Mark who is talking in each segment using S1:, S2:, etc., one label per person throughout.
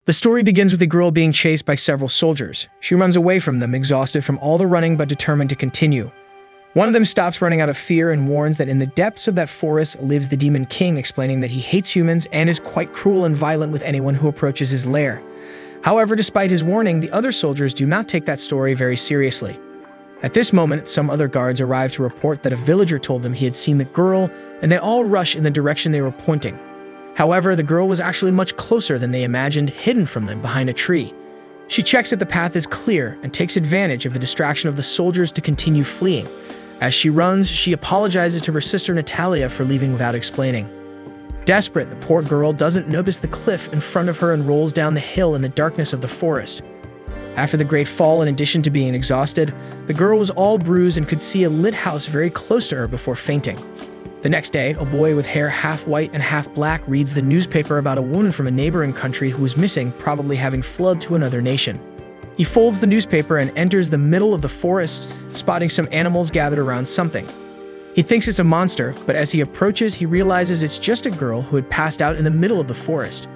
S1: The story begins with a girl being chased by several soldiers. She runs away from them, exhausted from all the running but determined to continue. One of them stops running out of fear and warns that in the depths of that forest lives the Demon King, explaining that he hates humans and is quite cruel and violent with anyone who approaches his lair. However, despite his warning, the other soldiers do not take that story very seriously. At this moment, some other guards arrive to report that a villager told them he had seen the girl, and they all rush in the direction they were pointing. However, the girl was actually much closer than they imagined, hidden from them behind a tree. She checks that the path is clear and takes advantage of the distraction of the soldiers to continue fleeing. As she runs, she apologizes to her sister Natalia for leaving without explaining. Desperate, the poor girl doesn't notice the cliff in front of her and rolls down the hill in the darkness of the forest. After the great fall, in addition to being exhausted, the girl was all bruised and could see a lit house very close to her before fainting. The next day, a boy with hair half white and half black reads the newspaper about a woman from a neighboring country who was missing, probably having fled to another nation. He folds the newspaper and enters the middle of the forest, spotting some animals gathered around something. He thinks it's a monster, but as he approaches, he realizes it's just a girl who had passed out in the middle of the forest.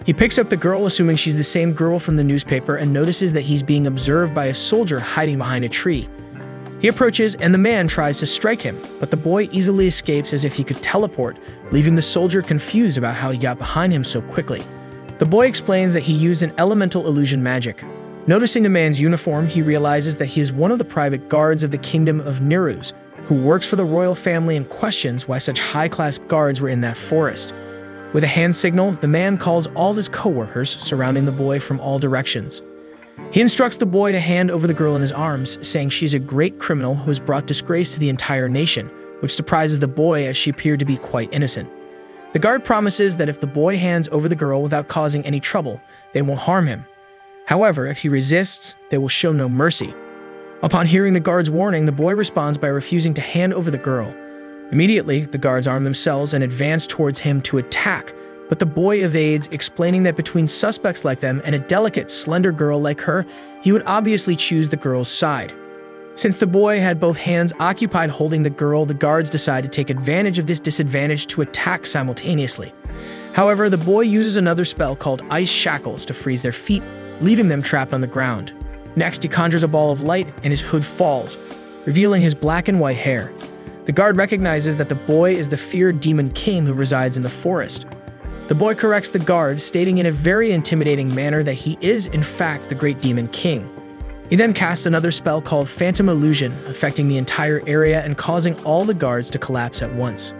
S1: He picks up the girl, assuming she's the same girl from the newspaper, and notices that he's being observed by a soldier hiding behind a tree. He approaches, and the man tries to strike him, but the boy easily escapes as if he could teleport, leaving the soldier confused about how he got behind him so quickly. The boy explains that he used an elemental illusion magic. Noticing the man's uniform, he realizes that he is one of the private guards of the kingdom of Niruz, who works for the royal family and questions why such high-class guards were in that forest. With a hand signal, the man calls all his co-workers surrounding the boy from all directions. He instructs the boy to hand over the girl in his arms, saying she's a great criminal who has brought disgrace to the entire nation, which surprises the boy as she appeared to be quite innocent. The guard promises that if the boy hands over the girl without causing any trouble, they won't harm him. However, if he resists, they will show no mercy. Upon hearing the guard's warning, the boy responds by refusing to hand over the girl. Immediately, the guards arm themselves and advance towards him to attack, but the boy evades, explaining that between suspects like them and a delicate, slender girl like her, he would obviously choose the girl's side. Since the boy had both hands occupied holding the girl, the guards decide to take advantage of this disadvantage to attack simultaneously. However, the boy uses another spell called Ice Shackles to freeze their feet, leaving them trapped on the ground. Next, he conjures a ball of light and his hood falls, revealing his black and white hair. The guard recognizes that the boy is the feared Demon King who resides in the forest. The boy corrects the guard, stating in a very intimidating manner that he is, in fact, the great Demon King. He then casts another spell called Phantom Illusion, affecting the entire area and causing all the guards to collapse at once.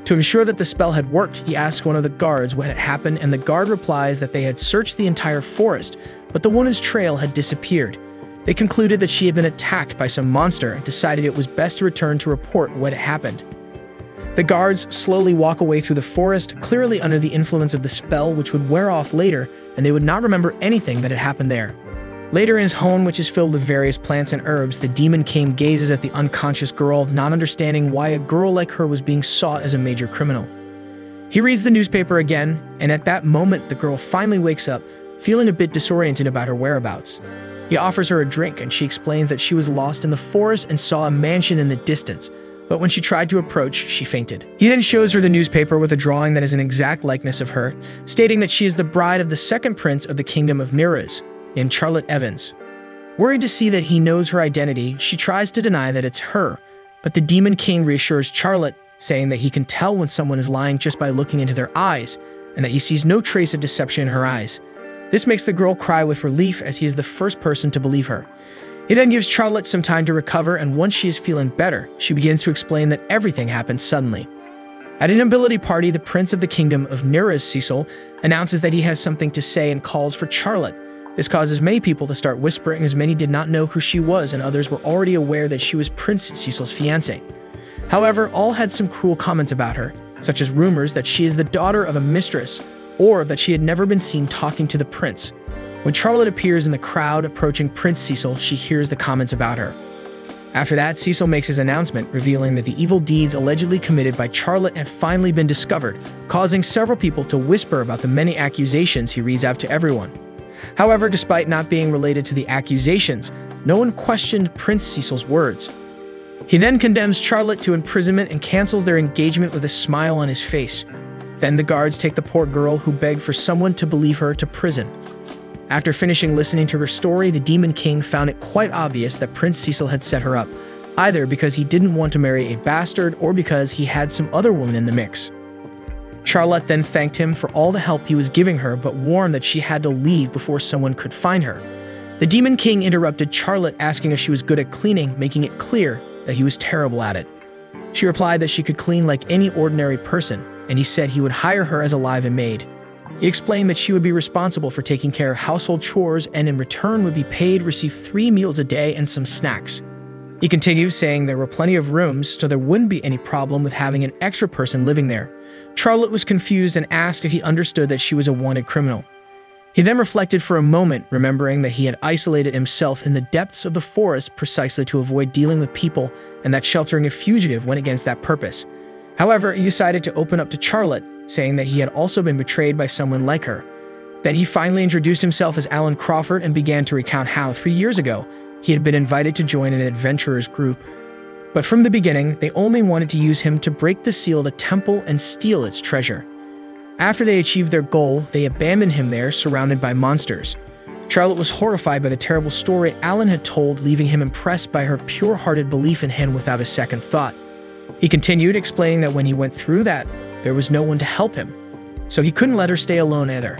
S1: To ensure that the spell had worked, he asks one of the guards what had happened, and the guard replies that they had searched the entire forest, but the woman's trail had disappeared. They concluded that she had been attacked by some monster and decided it was best to return to report what had happened. The guards slowly walk away through the forest, clearly under the influence of the spell, which would wear off later, and they would not remember anything that had happened there. Later in his home, which is filled with various plants and herbs, the Demon King gazes at the unconscious girl, not understanding why a girl like her was being sought as a major criminal. He reads the newspaper again, and at that moment, the girl finally wakes up, feeling a bit disoriented about her whereabouts. He offers her a drink, and she explains that she was lost in the forest and saw a mansion in the distance, but when she tried to approach, she fainted. He then shows her the newspaper with a drawing that is an exact likeness of her, stating that she is the bride of the second prince of the kingdom of Niruz, named Charlotte Evans. Worried to see that he knows her identity, she tries to deny that it's her, but the Demon King reassures Charlotte, saying that he can tell when someone is lying just by looking into their eyes, and that he sees no trace of deception in her eyes. This makes the girl cry with relief, as he is the first person to believe her. He then gives Charlotte some time to recover, and once she is feeling better, she begins to explain that everything happened suddenly. At an nobility party, the Prince of the Kingdom of Niruz, Cecil, announces that he has something to say and calls for Charlotte. This causes many people to start whispering, as many did not know who she was and others were already aware that she was Prince Cecil's fiancée. However, all had some cruel comments about her, such as rumors that she is the daughter of a mistress, or that she had never been seen talking to the prince. When Charlotte appears in the crowd approaching Prince Cecil, she hears the comments about her. After that, Cecil makes his announcement, revealing that the evil deeds allegedly committed by Charlotte have finally been discovered, causing several people to whisper about the many accusations he reads out to everyone. However, despite not being related to the accusations, no one questioned Prince Cecil's words. He then condemns Charlotte to imprisonment and cancels their engagement with a smile on his face. Then the guards take the poor girl, who begged for someone to believe her, to prison. After finishing listening to her story, the Demon King found it quite obvious that Prince Cecil had set her up, either because he didn't want to marry a bastard or because he had some other woman in the mix. Charlotte then thanked him for all the help he was giving her, but warned that she had to leave before someone could find her. The Demon King interrupted Charlotte, asking if she was good at cleaning, making it clear that he was terrible at it. She replied that she could clean like any ordinary person, and he said he would hire her as a live-in maid. He explained that she would be responsible for taking care of household chores and in return would be paid receive 3 meals a day and some snacks. He continued, saying there were plenty of rooms, so there wouldn't be any problem with having an extra person living there. Charlotte was confused and asked if he understood that she was a wanted criminal. He then reflected for a moment, remembering that he had isolated himself in the depths of the forest precisely to avoid dealing with people and that sheltering a fugitive went against that purpose. However, he decided to open up to Charlotte, saying that he had also been betrayed by someone like her. Then he finally introduced himself as Alan Crawford and began to recount how 3 years ago he had been invited to join an adventurers group. But from the beginning, they only wanted to use him to break the seal of the temple and steal its treasure. After they achieved their goal, they abandoned him there, surrounded by monsters. Charlotte was horrified by the terrible story Alan had told, leaving him impressed by her pure-hearted belief in him without a second thought. He continued, explaining that when he went through that, there was no one to help him, so he couldn't let her stay alone either.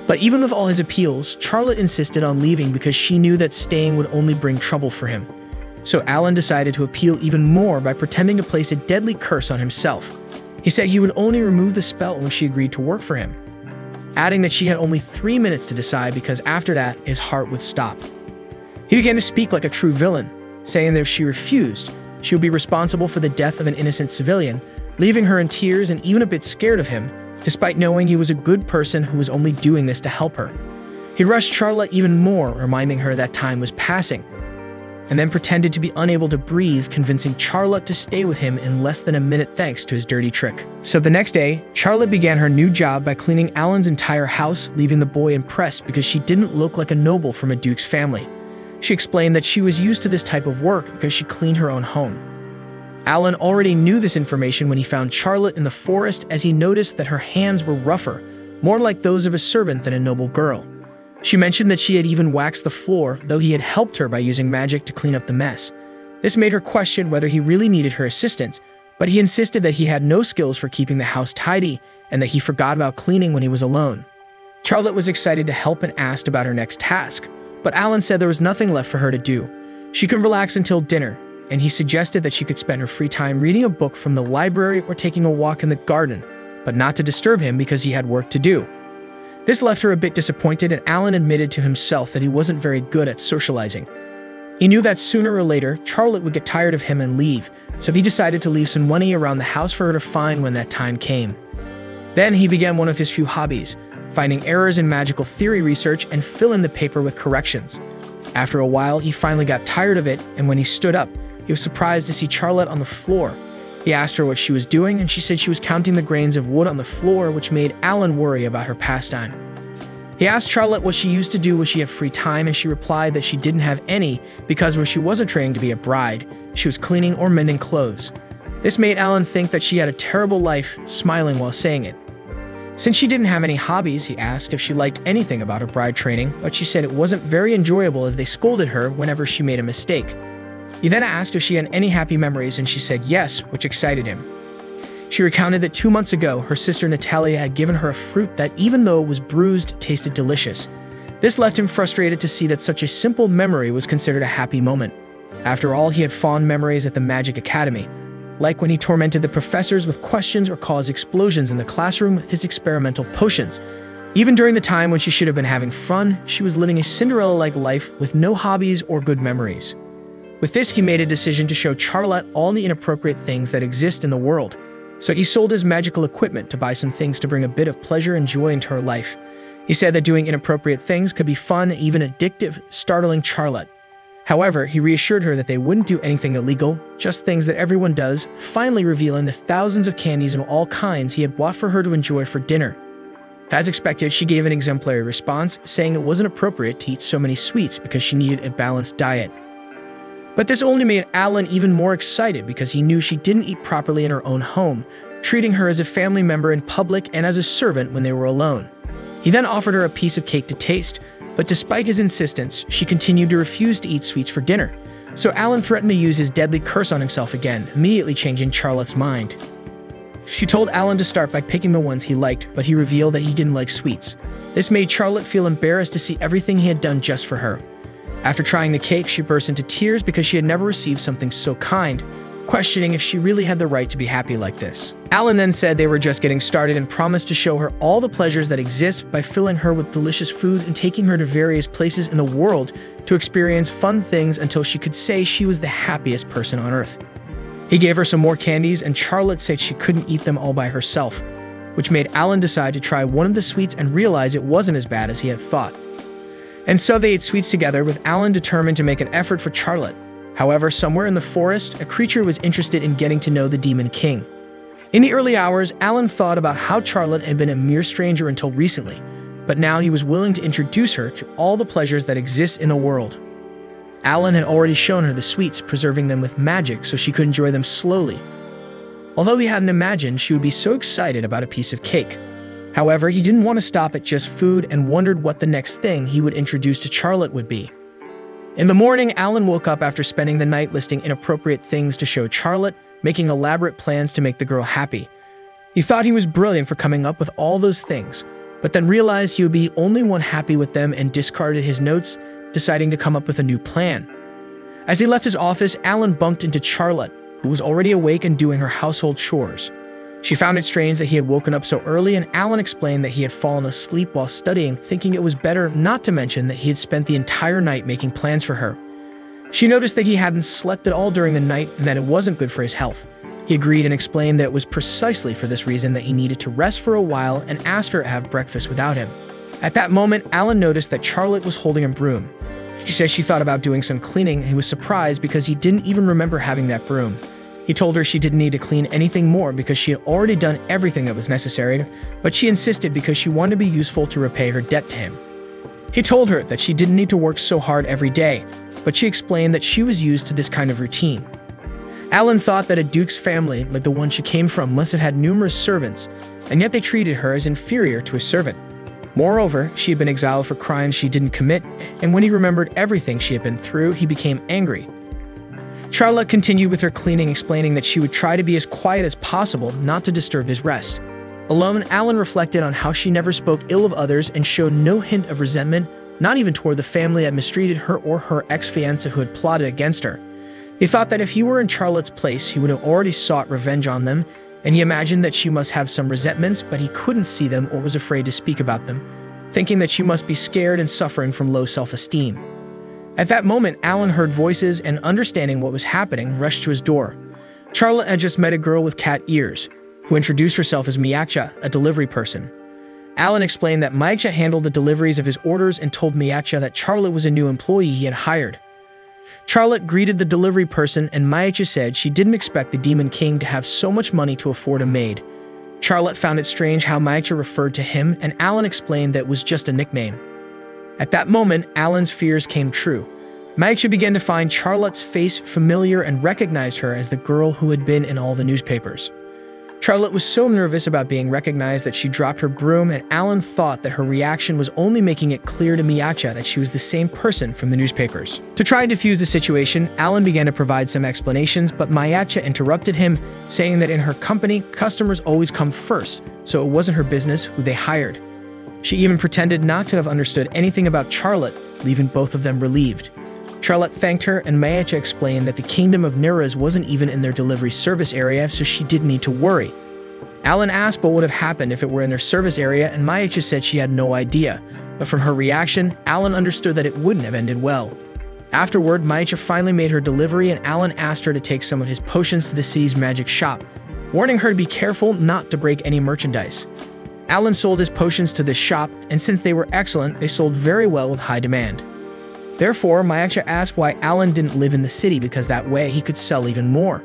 S1: But even with all his appeals, Charlotte insisted on leaving because she knew that staying would only bring trouble for him. So Alan decided to appeal even more by pretending to place a deadly curse on himself. He said he would only remove the spell when she agreed to work for him, adding that she had only 3 minutes to decide because after that, his heart would stop. He began to speak like a true villain, saying that if she refused, she would be responsible for the death of an innocent civilian, leaving her in tears and even a bit scared of him, despite knowing he was a good person who was only doing this to help her. He rushed Charlotte even more, reminding her that time was passing, and then pretended to be unable to breathe, convincing Charlotte to stay with him in less than a minute thanks to his dirty trick. So the next day, Charlotte began her new job by cleaning Alan's entire house, leaving the boy impressed because she didn't look like a noble from a duke's family. She explained that she was used to this type of work because she cleaned her own home. Alan already knew this information when he found Charlotte in the forest, as he noticed that her hands were rougher, more like those of a servant than a noble girl. She mentioned that she had even waxed the floor, though he had helped her by using magic to clean up the mess. This made her question whether he really needed her assistance, but he insisted that he had no skills for keeping the house tidy and that he forgot about cleaning when he was alone. Charlotte was excited to help and asked about her next task, but Alan said there was nothing left for her to do. She could relax until dinner, and he suggested that she could spend her free time reading a book from the library or taking a walk in the garden, but not to disturb him because he had work to do. This left her a bit disappointed, and Alan admitted to himself that he wasn't very good at socializing. He knew that sooner or later, Charlotte would get tired of him and leave, so he decided to leave some money around the house for her to find when that time came. Then he began one of his few hobbies, finding errors in magical theory research and filling the paper with corrections. After a while, he finally got tired of it, and when he stood up, he was surprised to see Charlotte on the floor. He asked her what she was doing, and she said she was counting the grains of wood on the floor, which made Alan worry about her pastime. He asked Charlotte what she used to do when she had free time, and she replied that she didn't have any because when she wasn't training to be a bride, she was cleaning or mending clothes. This made Alan think that she had a terrible life, smiling while saying it. Since she didn't have any hobbies, he asked if she liked anything about her bride training, but she said it wasn't very enjoyable as they scolded her whenever she made a mistake. He then asked if she had any happy memories, and she said yes, which excited him. She recounted that 2 months ago, her sister Natalia had given her a fruit that, even though it was bruised, tasted delicious. This left him frustrated to see that such a simple memory was considered a happy moment. After all, he had fond memories at the Magic Academy, like when he tormented the professors with questions or caused explosions in the classroom with his experimental potions. Even during the time when she should have been having fun, she was living a Cinderella-like life with no hobbies or good memories. With this, he made a decision to show Charlotte all the inappropriate things that exist in the world. So he sold his magical equipment to buy some things to bring a bit of pleasure and joy into her life. He said that doing inappropriate things could be fun, even addictive, startling Charlotte. However, he reassured her that they wouldn't do anything illegal, just things that everyone does, finally revealing the thousands of candies of all kinds he had bought for her to enjoy for dinner. As expected, she gave an exemplary response, saying it wasn't appropriate to eat so many sweets because she needed a balanced diet. But this only made Alan even more excited because he knew she didn't eat properly in her own home, treating her as a family member in public and as a servant when they were alone. He then offered her a piece of cake to taste, but despite his insistence, she continued to refuse to eat sweets for dinner. So Alan threatened to use his deadly curse on himself again, immediately changing Charlotte's mind. She told Alan to start by picking the ones he liked, but he revealed that he didn't like sweets. This made Charlotte feel embarrassed to see everything he had done just for her. After trying the cake, she burst into tears because she had never received something so kind, questioning if she really had the right to be happy like this. Alan then said they were just getting started and promised to show her all the pleasures that exist by filling her with delicious foods and taking her to various places in the world to experience fun things until she could say she was the happiest person on earth. He gave her some more candies, and Charlotte said she couldn't eat them all by herself, which made Alan decide to try one of the sweets and realize it wasn't as bad as he had thought. And so they ate sweets together, with Alan determined to make an effort for Charlotte. However, somewhere in the forest, a creature was interested in getting to know the Demon King. In the early hours, Alan thought about how Charlotte had been a mere stranger until recently, but now he was willing to introduce her to all the pleasures that exist in the world. Alan had already shown her the sweets, preserving them with magic so she could enjoy them slowly, although he hadn't imagined she would be so excited about a piece of cake. However, he didn't want to stop at just food and wondered what the next thing he would introduce to Charlotte would be. In the morning, Alan woke up after spending the night listing inappropriate things to show Charlotte, making elaborate plans to make the girl happy. He thought he was brilliant for coming up with all those things, but then realized he would be the only one happy with them and discarded his notes, deciding to come up with a new plan. As he left his office, Alan bumped into Charlotte, who was already awake and doing her household chores. She found it strange that he had woken up so early, and Alan explained that he had fallen asleep while studying, thinking it was better not to mention that he had spent the entire night making plans for her. She noticed that he hadn't slept at all during the night and that it wasn't good for his health. He agreed and explained that it was precisely for this reason that he needed to rest for a while and asked her to have breakfast without him. At that moment, Alan noticed that Charlotte was holding a broom. She said she thought about doing some cleaning, and he was surprised because he didn't even remember having that broom. He told her she didn't need to clean anything more because she had already done everything that was necessary, but she insisted because she wanted to be useful to repay her debt to him. He told her that she didn't need to work so hard every day, but she explained that she was used to this kind of routine. Alan thought that a duke's family, like the one she came from, must have had numerous servants, and yet they treated her as inferior to a servant. Moreover, she had been exiled for crimes she didn't commit, and when he remembered everything she had been through, he became angry. Charlotte continued with her cleaning, explaining that she would try to be as quiet as possible, not to disturb his rest. Alone, Alan reflected on how she never spoke ill of others and showed no hint of resentment, not even toward the family that mistreated her or her ex-fiancé who had plotted against her. He thought that if he were in Charlotte's place, he would have already sought revenge on them, and he imagined that she must have some resentments, but he couldn't see them or was afraid to speak about them, thinking that she must be scared and suffering from low self-esteem. At that moment, Alan heard voices and, understanding what was happening, rushed to his door. Charlotte had just met a girl with cat ears, who introduced herself as Mage, a delivery person. Alan explained that Mage handled the deliveries of his orders and told Mage that Charlotte was a new employee he had hired. Charlotte greeted the delivery person, and Mage said she didn't expect the Demon King to have so much money to afford a maid. Charlotte found it strange how Mage referred to him, and Alan explained that it was just a nickname. At that moment, Alan's fears came true. Mage began to find Charlotte's face familiar and recognized her as the girl who had been in all the newspapers. Charlotte was so nervous about being recognized that she dropped her broom, and Alan thought that her reaction was only making it clear to Mage that she was the same person from the newspapers. To try and defuse the situation, Alan began to provide some explanations, but Mage interrupted him, saying that in her company, customers always come first, so it wasn't her business who they hired. She even pretended not to have understood anything about Charlotte, leaving both of them relieved. Charlotte thanked her, and Mage explained that the kingdom of Neraz wasn't even in their delivery service area, so she didn't need to worry. Alan asked what would have happened if it were in their service area, and Mage said she had no idea, but from her reaction, Alan understood that it wouldn't have ended well. Afterward, Mage finally made her delivery, and Alan asked her to take some of his potions to the city's magic shop, warning her to be careful not to break any merchandise. Alan sold his potions to this shop, and since they were excellent, they sold very well with high demand. Therefore, Mage asked why Alan didn't live in the city because that way he could sell even more.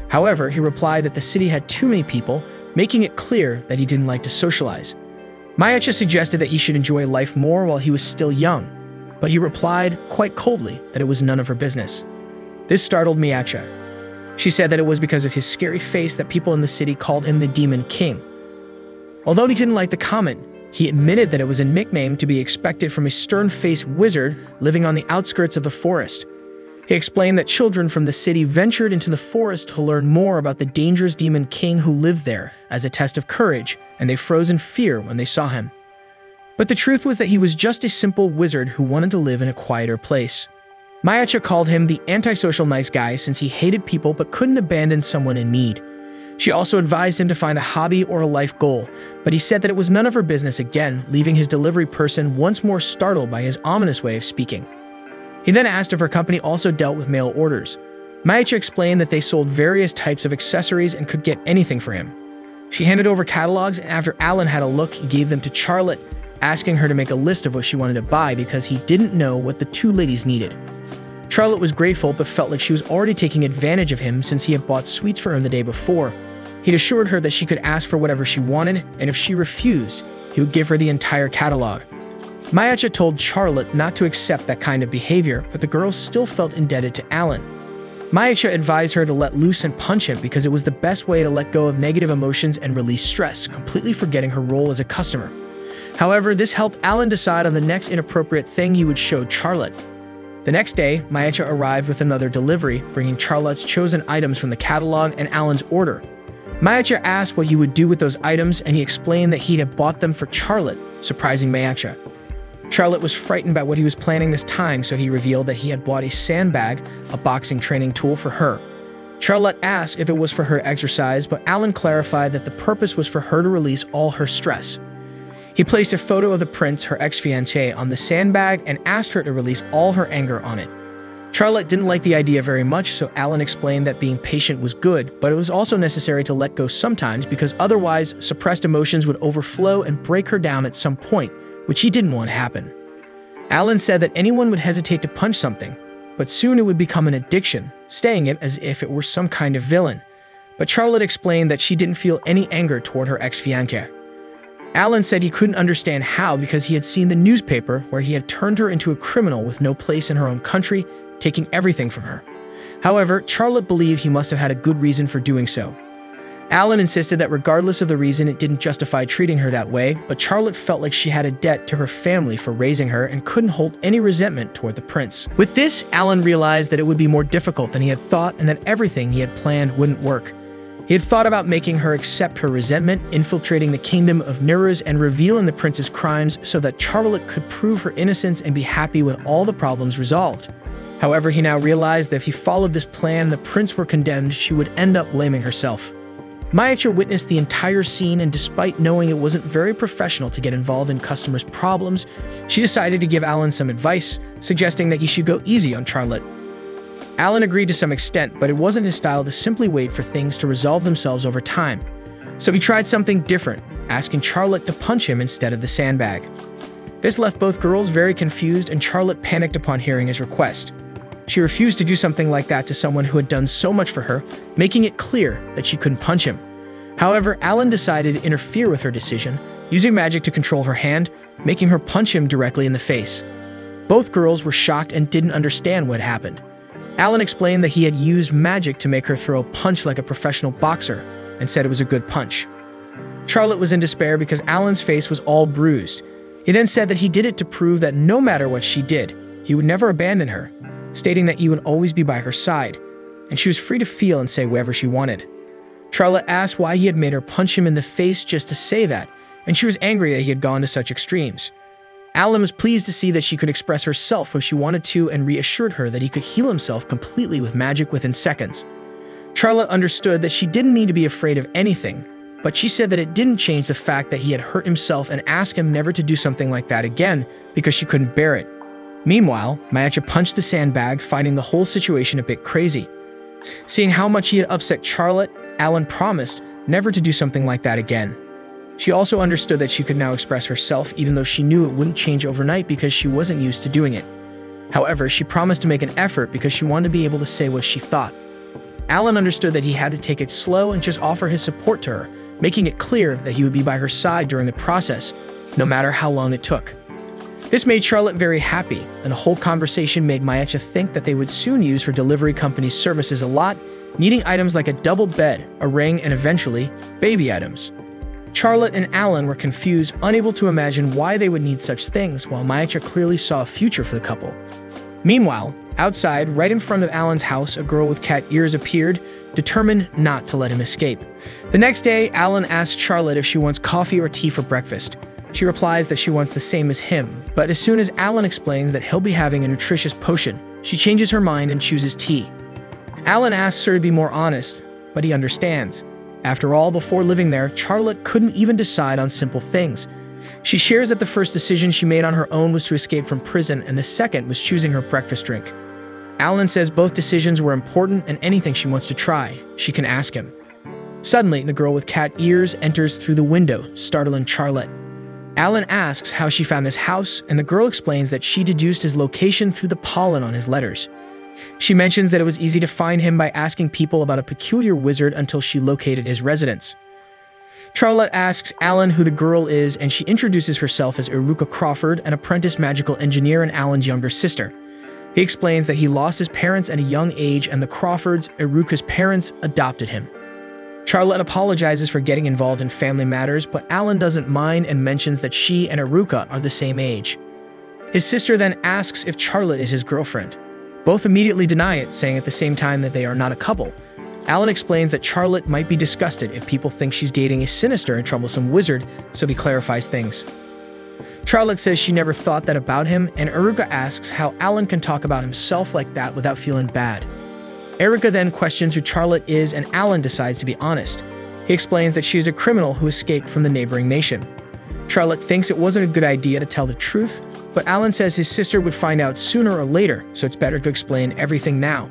S1: However, he replied that the city had too many people, making it clear that he didn't like to socialize. Mage suggested that he should enjoy life more while he was still young, but he replied, quite coldly, that it was none of her business. This startled Mage. She said that it was because of his scary face that people in the city called him the Demon King. Although he didn't like the comment, he admitted that it was a nickname to be expected from a stern-faced wizard living on the outskirts of the forest. He explained that children from the city ventured into the forest to learn more about the dangerous Demon King who lived there as a test of courage, and they froze in fear when they saw him. But the truth was that he was just a simple wizard who wanted to live in a quieter place. Mage called him the antisocial nice guy since he hated people but couldn't abandon someone in need. She also advised him to find a hobby or a life goal, but he said that it was none of her business again, leaving his delivery person once more startled by his ominous way of speaking. He then asked if her company also dealt with mail orders. Mage explained that they sold various types of accessories and could get anything for him. She handed over catalogs, and after Alan had a look, he gave them to Charlotte, asking her to make a list of what she wanted to buy because he didn't know what the two ladies needed. Charlotte was grateful but felt like she was already taking advantage of him since he had bought sweets for her the day before. He'd assured her that she could ask for whatever she wanted, and if she refused, he would give her the entire catalog. Mage told Charlotte not to accept that kind of behavior, but the girl still felt indebted to Alan. Mage advised her to let loose and punch him because it was the best way to let go of negative emotions and release stress, completely forgetting her role as a customer. However, this helped Alan decide on the next inappropriate thing he would show Charlotte. The next day, Mage arrived with another delivery, bringing Charlotte's chosen items from the catalog and Alan's order. Mage asked what he would do with those items, and he explained that he had bought them for Charlotte, surprising Mage. Charlotte was frightened by what he was planning this time, so he revealed that he had bought a sandbag, a boxing training tool, for her. Charlotte asked if it was for her exercise, but Alan clarified that the purpose was for her to release all her stress. He placed a photo of the prince, her ex-fiancé, on the sandbag and asked her to release all her anger on it. Charlotte didn't like the idea very much, so Alan explained that being patient was good, but it was also necessary to let go sometimes because otherwise suppressed emotions would overflow and break her down at some point, which he didn't want to happen. Alan said that anyone would hesitate to punch something, but soon it would become an addiction, staying it as if it were some kind of villain. But Charlotte explained that she didn't feel any anger toward her ex-fiancé. Alan said he couldn't understand how because he had seen the newspaper where he had turned her into a criminal with no place in her own country, taking everything from her. However, Charlotte believed he must have had a good reason for doing so. Alan insisted that regardless of the reason, it didn't justify treating her that way, but Charlotte felt like she had a debt to her family for raising her and couldn't hold any resentment toward the prince. With this, Alan realized that it would be more difficult than he had thought and that everything he had planned wouldn't work. He had thought about making her accept her resentment, infiltrating the kingdom of Nuruz and revealing the prince's crimes so that Charlotte could prove her innocence and be happy with all the problems resolved. However, he now realized that if he followed this plan and the prince were condemned, she would end up blaming herself. Mage witnessed the entire scene, and despite knowing it wasn't very professional to get involved in customers' problems, she decided to give Alan some advice, suggesting that he should go easy on Charlotte. Alan agreed to some extent, but it wasn't his style to simply wait for things to resolve themselves over time. So he tried something different, asking Charlotte to punch him instead of the sandbag. This left both girls very confused, and Charlotte panicked upon hearing his request. She refused to do something like that to someone who had done so much for her, making it clear that she couldn't punch him. However, Alan decided to interfere with her decision, using magic to control her hand, making her punch him directly in the face. Both girls were shocked and didn't understand what happened. Alan explained that he had used magic to make her throw a punch like a professional boxer, and said it was a good punch. Charlotte was in despair because Alan's face was all bruised. He then said that he did it to prove that no matter what she did, he would never abandon her, stating that he would always be by her side, and she was free to feel and say whatever she wanted. Charlotte asked why he had made her punch him in the face just to say that, and she was angry that he had gone to such extremes. Alan was pleased to see that she could express herself when she wanted to and reassured her that he could heal himself completely with magic within seconds. Charlotte understood that she didn't need to be afraid of anything, but she said that it didn't change the fact that he had hurt himself and asked him never to do something like that again because she couldn't bear it. Meanwhile, Mage punched the sandbag, finding the whole situation a bit crazy. Seeing how much he had upset Charlotte, Alan promised never to do something like that again. She also understood that she could now express herself even though she knew it wouldn't change overnight because she wasn't used to doing it. However, she promised to make an effort because she wanted to be able to say what she thought. Alan understood that he had to take it slow and just offer his support to her, making it clear that he would be by her side during the process, no matter how long it took. This made Charlotte very happy, and the whole conversation made Mage think that they would soon use her delivery company's services a lot, needing items like a double bed, a ring, and eventually, baby items. Charlotte and Alan were confused, unable to imagine why they would need such things, while Mage clearly saw a future for the couple. Meanwhile, outside, right in front of Alan's house, a girl with cat ears appeared, determined not to let him escape. The next day, Alan asks Charlotte if she wants coffee or tea for breakfast. She replies that she wants the same as him, but as soon as Alan explains that he'll be having a nutritious potion, she changes her mind and chooses tea. Alan asks her to be more honest, but he understands. After all, before living there, Charlotte couldn't even decide on simple things. She shares that the first decision she made on her own was to escape from prison, and the second was choosing her breakfast drink. Alan says both decisions were important, and anything she wants to try, she can ask him. Suddenly, the girl with cat ears enters through the window, startling Charlotte. Alan asks how she found his house, and the girl explains that she deduced his location through the pollen on his letters. She mentions that it was easy to find him by asking people about a peculiar wizard until she located his residence. Charlotte asks Alan who the girl is, and she introduces herself as Iruka Crawford, an apprentice magical engineer and Alan's younger sister. He explains that he lost his parents at a young age, and the Crawfords, Iruka's parents, adopted him. Charlotte apologizes for getting involved in family matters, but Alan doesn't mind and mentions that she and Iruka are the same age. His sister then asks if Charlotte is his girlfriend. Both immediately deny it, saying at the same time that they are not a couple. Alan explains that Charlotte might be disgusted if people think she's dating a sinister and troublesome wizard, so he clarifies things. Charlotte says she never thought that about him, and Iruka asks how Alan can talk about himself like that without feeling bad. Iruka then questions who Charlotte is, and Alan decides to be honest. He explains that she is a criminal who escaped from the neighboring nation. Charlotte thinks it wasn't a good idea to tell the truth, but Alan says his sister would find out sooner or later, so it's better to explain everything now.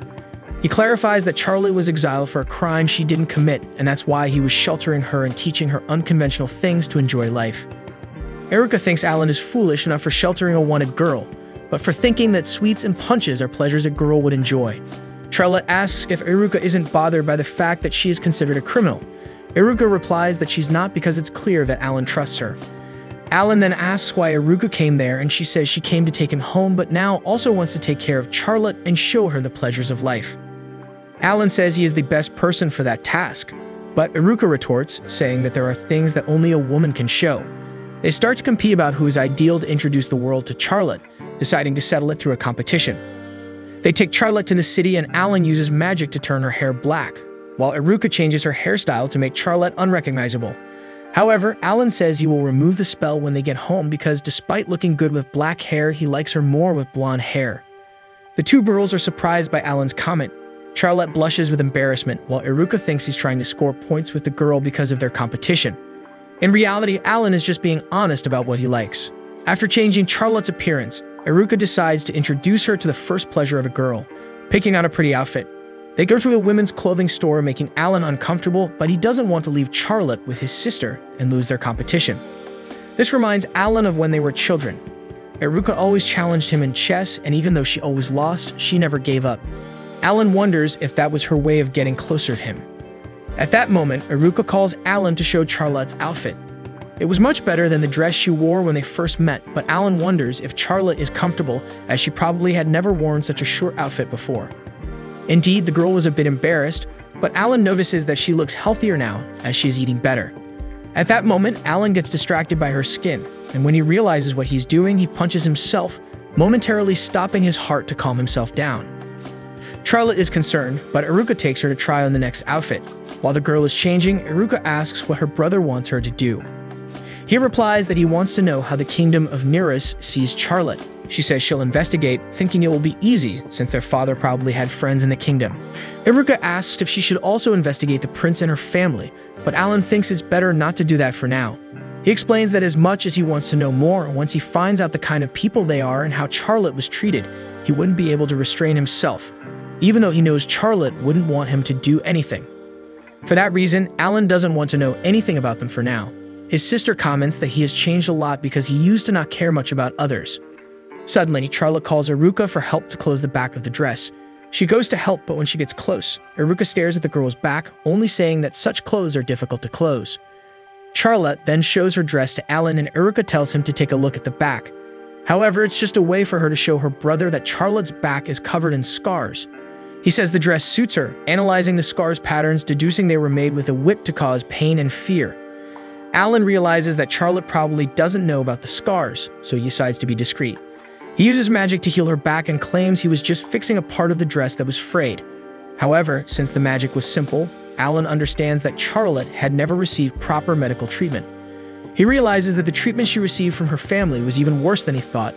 S1: He clarifies that Charlotte was exiled for a crime she didn't commit, and that's why he was sheltering her and teaching her unconventional things to enjoy life. Iruka thinks Alan is foolish enough for sheltering a wanted girl, but for thinking that sweets and punches are pleasures a girl would enjoy. Charlotte asks if Iruka isn't bothered by the fact that she is considered a criminal. Iruka replies that she's not because it's clear that Alan trusts her. Alan then asks why Iruka came there, and she says she came to take him home, but now also wants to take care of Charlotte and show her the pleasures of life. Alan says he is the best person for that task, but Iruka retorts, saying that there are things that only a woman can show. They start to compete about who is ideal to introduce the world to Charlotte, deciding to settle it through a competition. They take Charlotte to the city, and Alan uses magic to turn her hair black, while Iruka changes her hairstyle to make Charlotte unrecognizable. However, Alan says he will remove the spell when they get home because despite looking good with black hair, he likes her more with blonde hair. The two girls are surprised by Alan's comment. Charlotte blushes with embarrassment, while Iruka thinks he's trying to score points with the girl because of their competition. In reality, Alan is just being honest about what he likes. After changing Charlotte's appearance, Iruka decides to introduce her to the first pleasure of a girl, picking out a pretty outfit. They go to a women's clothing store, making Alan uncomfortable, but he doesn't want to leave Charlotte with his sister and lose their competition. This reminds Alan of when they were children. Iruka always challenged him in chess, and even though she always lost, she never gave up. Alan wonders if that was her way of getting closer to him. At that moment, Iruka calls Alan to show Charlotte's outfit. It was much better than the dress she wore when they first met, but Alan wonders if Charlotte is comfortable, as she probably had never worn such a short outfit before. Indeed, the girl was a bit embarrassed, but Alan notices that she looks healthier now, as she is eating better. At that moment, Alan gets distracted by her skin, and when he realizes what he's doing, he punches himself, momentarily stopping his heart to calm himself down. Charlotte is concerned, but Iruka takes her to try on the next outfit. While the girl is changing, Iruka asks what her brother wants her to do. He replies that he wants to know how the kingdom of Nereus sees Charlotte. She says she'll investigate, thinking it will be easy since their father probably had friends in the kingdom. Iruka asks if she should also investigate the prince and her family, but Alan thinks it's better not to do that for now. He explains that as much as he wants to know more, once he finds out the kind of people they are and how Charlotte was treated, he wouldn't be able to restrain himself, even though he knows Charlotte wouldn't want him to do anything. For that reason, Alan doesn't want to know anything about them for now. His sister comments that he has changed a lot because he used to not care much about others. Suddenly, Charlotte calls Iruka for help to close the back of the dress. She goes to help, but when she gets close, Iruka stares at the girl's back, only saying that such clothes are difficult to close. Charlotte then shows her dress to Alan, and Iruka tells him to take a look at the back. However, it's just a way for her to show her brother that Charlotte's back is covered in scars. He says the dress suits her, analyzing the scars' patterns, deducing they were made with a whip to cause pain and fear. Alan realizes that Charlotte probably doesn't know about the scars, so he decides to be discreet. He uses magic to heal her back and claims he was just fixing a part of the dress that was frayed. However, since the magic was simple, Alan understands that Charlotte had never received proper medical treatment. He realizes that the treatment she received from her family was even worse than he thought,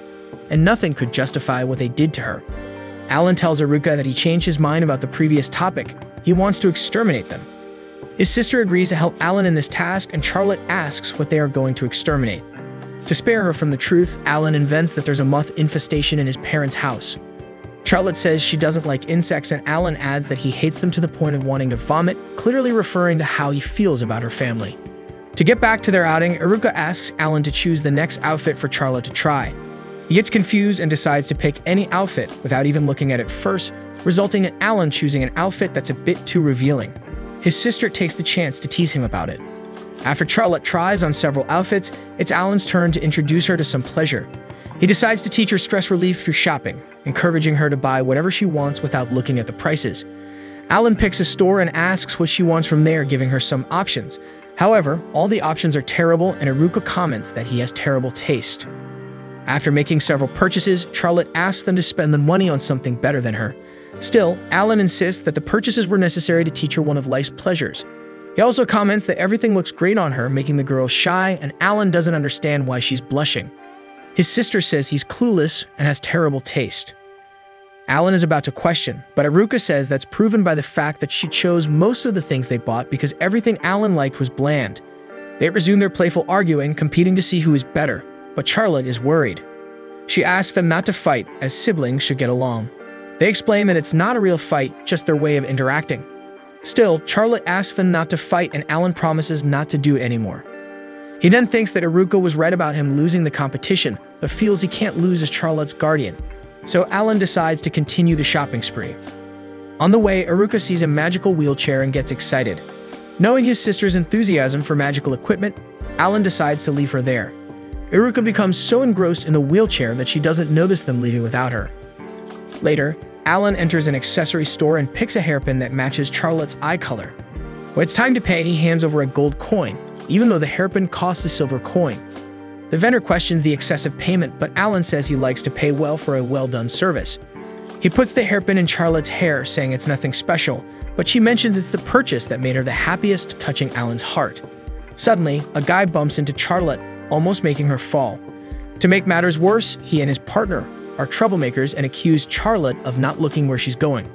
S1: and nothing could justify what they did to her. Alan tells Eruka that he changed his mind about the previous topic. He wants to exterminate them. His sister agrees to help Alan in this task, and Charlotte asks what they are going to exterminate. To spare her from the truth, Alan invents that there's a moth infestation in his parents' house. Charlotte says she doesn't like insects, and Alan adds that he hates them to the point of wanting to vomit, clearly referring to how he feels about her family. To get back to their outing, Eruka asks Alan to choose the next outfit for Charlotte to try. He gets confused and decides to pick any outfit without even looking at it first, resulting in Alan choosing an outfit that's a bit too revealing. His sister takes the chance to tease him about it. After Charlotte tries on several outfits, it's Alan's turn to introduce her to some pleasure. He decides to teach her stress relief through shopping, encouraging her to buy whatever she wants without looking at the prices. Alan picks a store and asks what she wants from there, giving her some options. However, all the options are terrible, and Eruka comments that he has terrible taste. After making several purchases, Charlotte asks them to spend the money on something better than her. Still, Alan insists that the purchases were necessary to teach her one of life's pleasures. He also comments that everything looks great on her, making the girl shy, and Alan doesn't understand why she's blushing. His sister says he's clueless and has terrible taste. Alan is about to question, but Eruka says that's proven by the fact that she chose most of the things they bought because everything Alan liked was bland. They resume their playful arguing, competing to see who is better, but Charlotte is worried. She asks them not to fight, as siblings should get along. They explain that it's not a real fight, just their way of interacting. Still, Charlotte asks them not to fight, and Alan promises not to do it anymore. He then thinks that Eruka was right about him losing the competition, but feels he can't lose as Charlotte's guardian. So Alan decides to continue the shopping spree. On the way, Eruka sees a magical wheelchair and gets excited. Knowing his sister's enthusiasm for magical equipment, Alan decides to leave her there. Eruka becomes so engrossed in the wheelchair that she doesn't notice them leaving without her. Later, Alan enters an accessory store and picks a hairpin that matches Charlotte's eye color. When it's time to pay, he hands over a gold coin, even though the hairpin costs a silver coin. The vendor questions the excessive payment, but Alan says he likes to pay well for a well-done service. He puts the hairpin in Charlotte's hair, saying it's nothing special, but she mentions it's the purchase that made her the happiest, touching Alan's heart. Suddenly, a guy bumps into Charlotte, almost making her fall. To make matters worse, he and his partner are troublemakers and accuse Charlotte of not looking where she's going.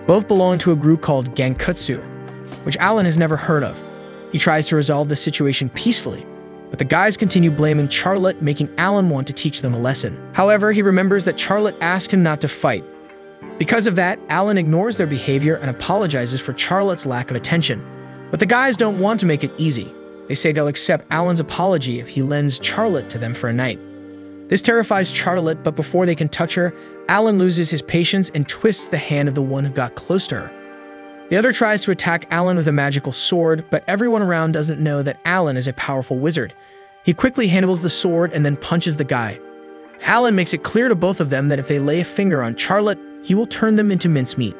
S1: Both belong to a group called Gankutsu, which Alan has never heard of. He tries to resolve the situation peacefully, but the guys continue blaming Charlotte, making Alan want to teach them a lesson. However, he remembers that Charlotte asked him not to fight. Because of that, Alan ignores their behavior and apologizes for Charlotte's lack of attention. But the guys don't want to make it easy. They say they'll accept Alan's apology if he lends Charlotte to them for a night. This terrifies Charlotte, but before they can touch her, Alan loses his patience and twists the hand of the one who got close to her. The other tries to attack Alan with a magical sword, but everyone around doesn't know that Alan is a powerful wizard. He quickly handles the sword and then punches the guy. Alan makes it clear to both of them that if they lay a finger on Charlotte, he will turn them into mincemeat.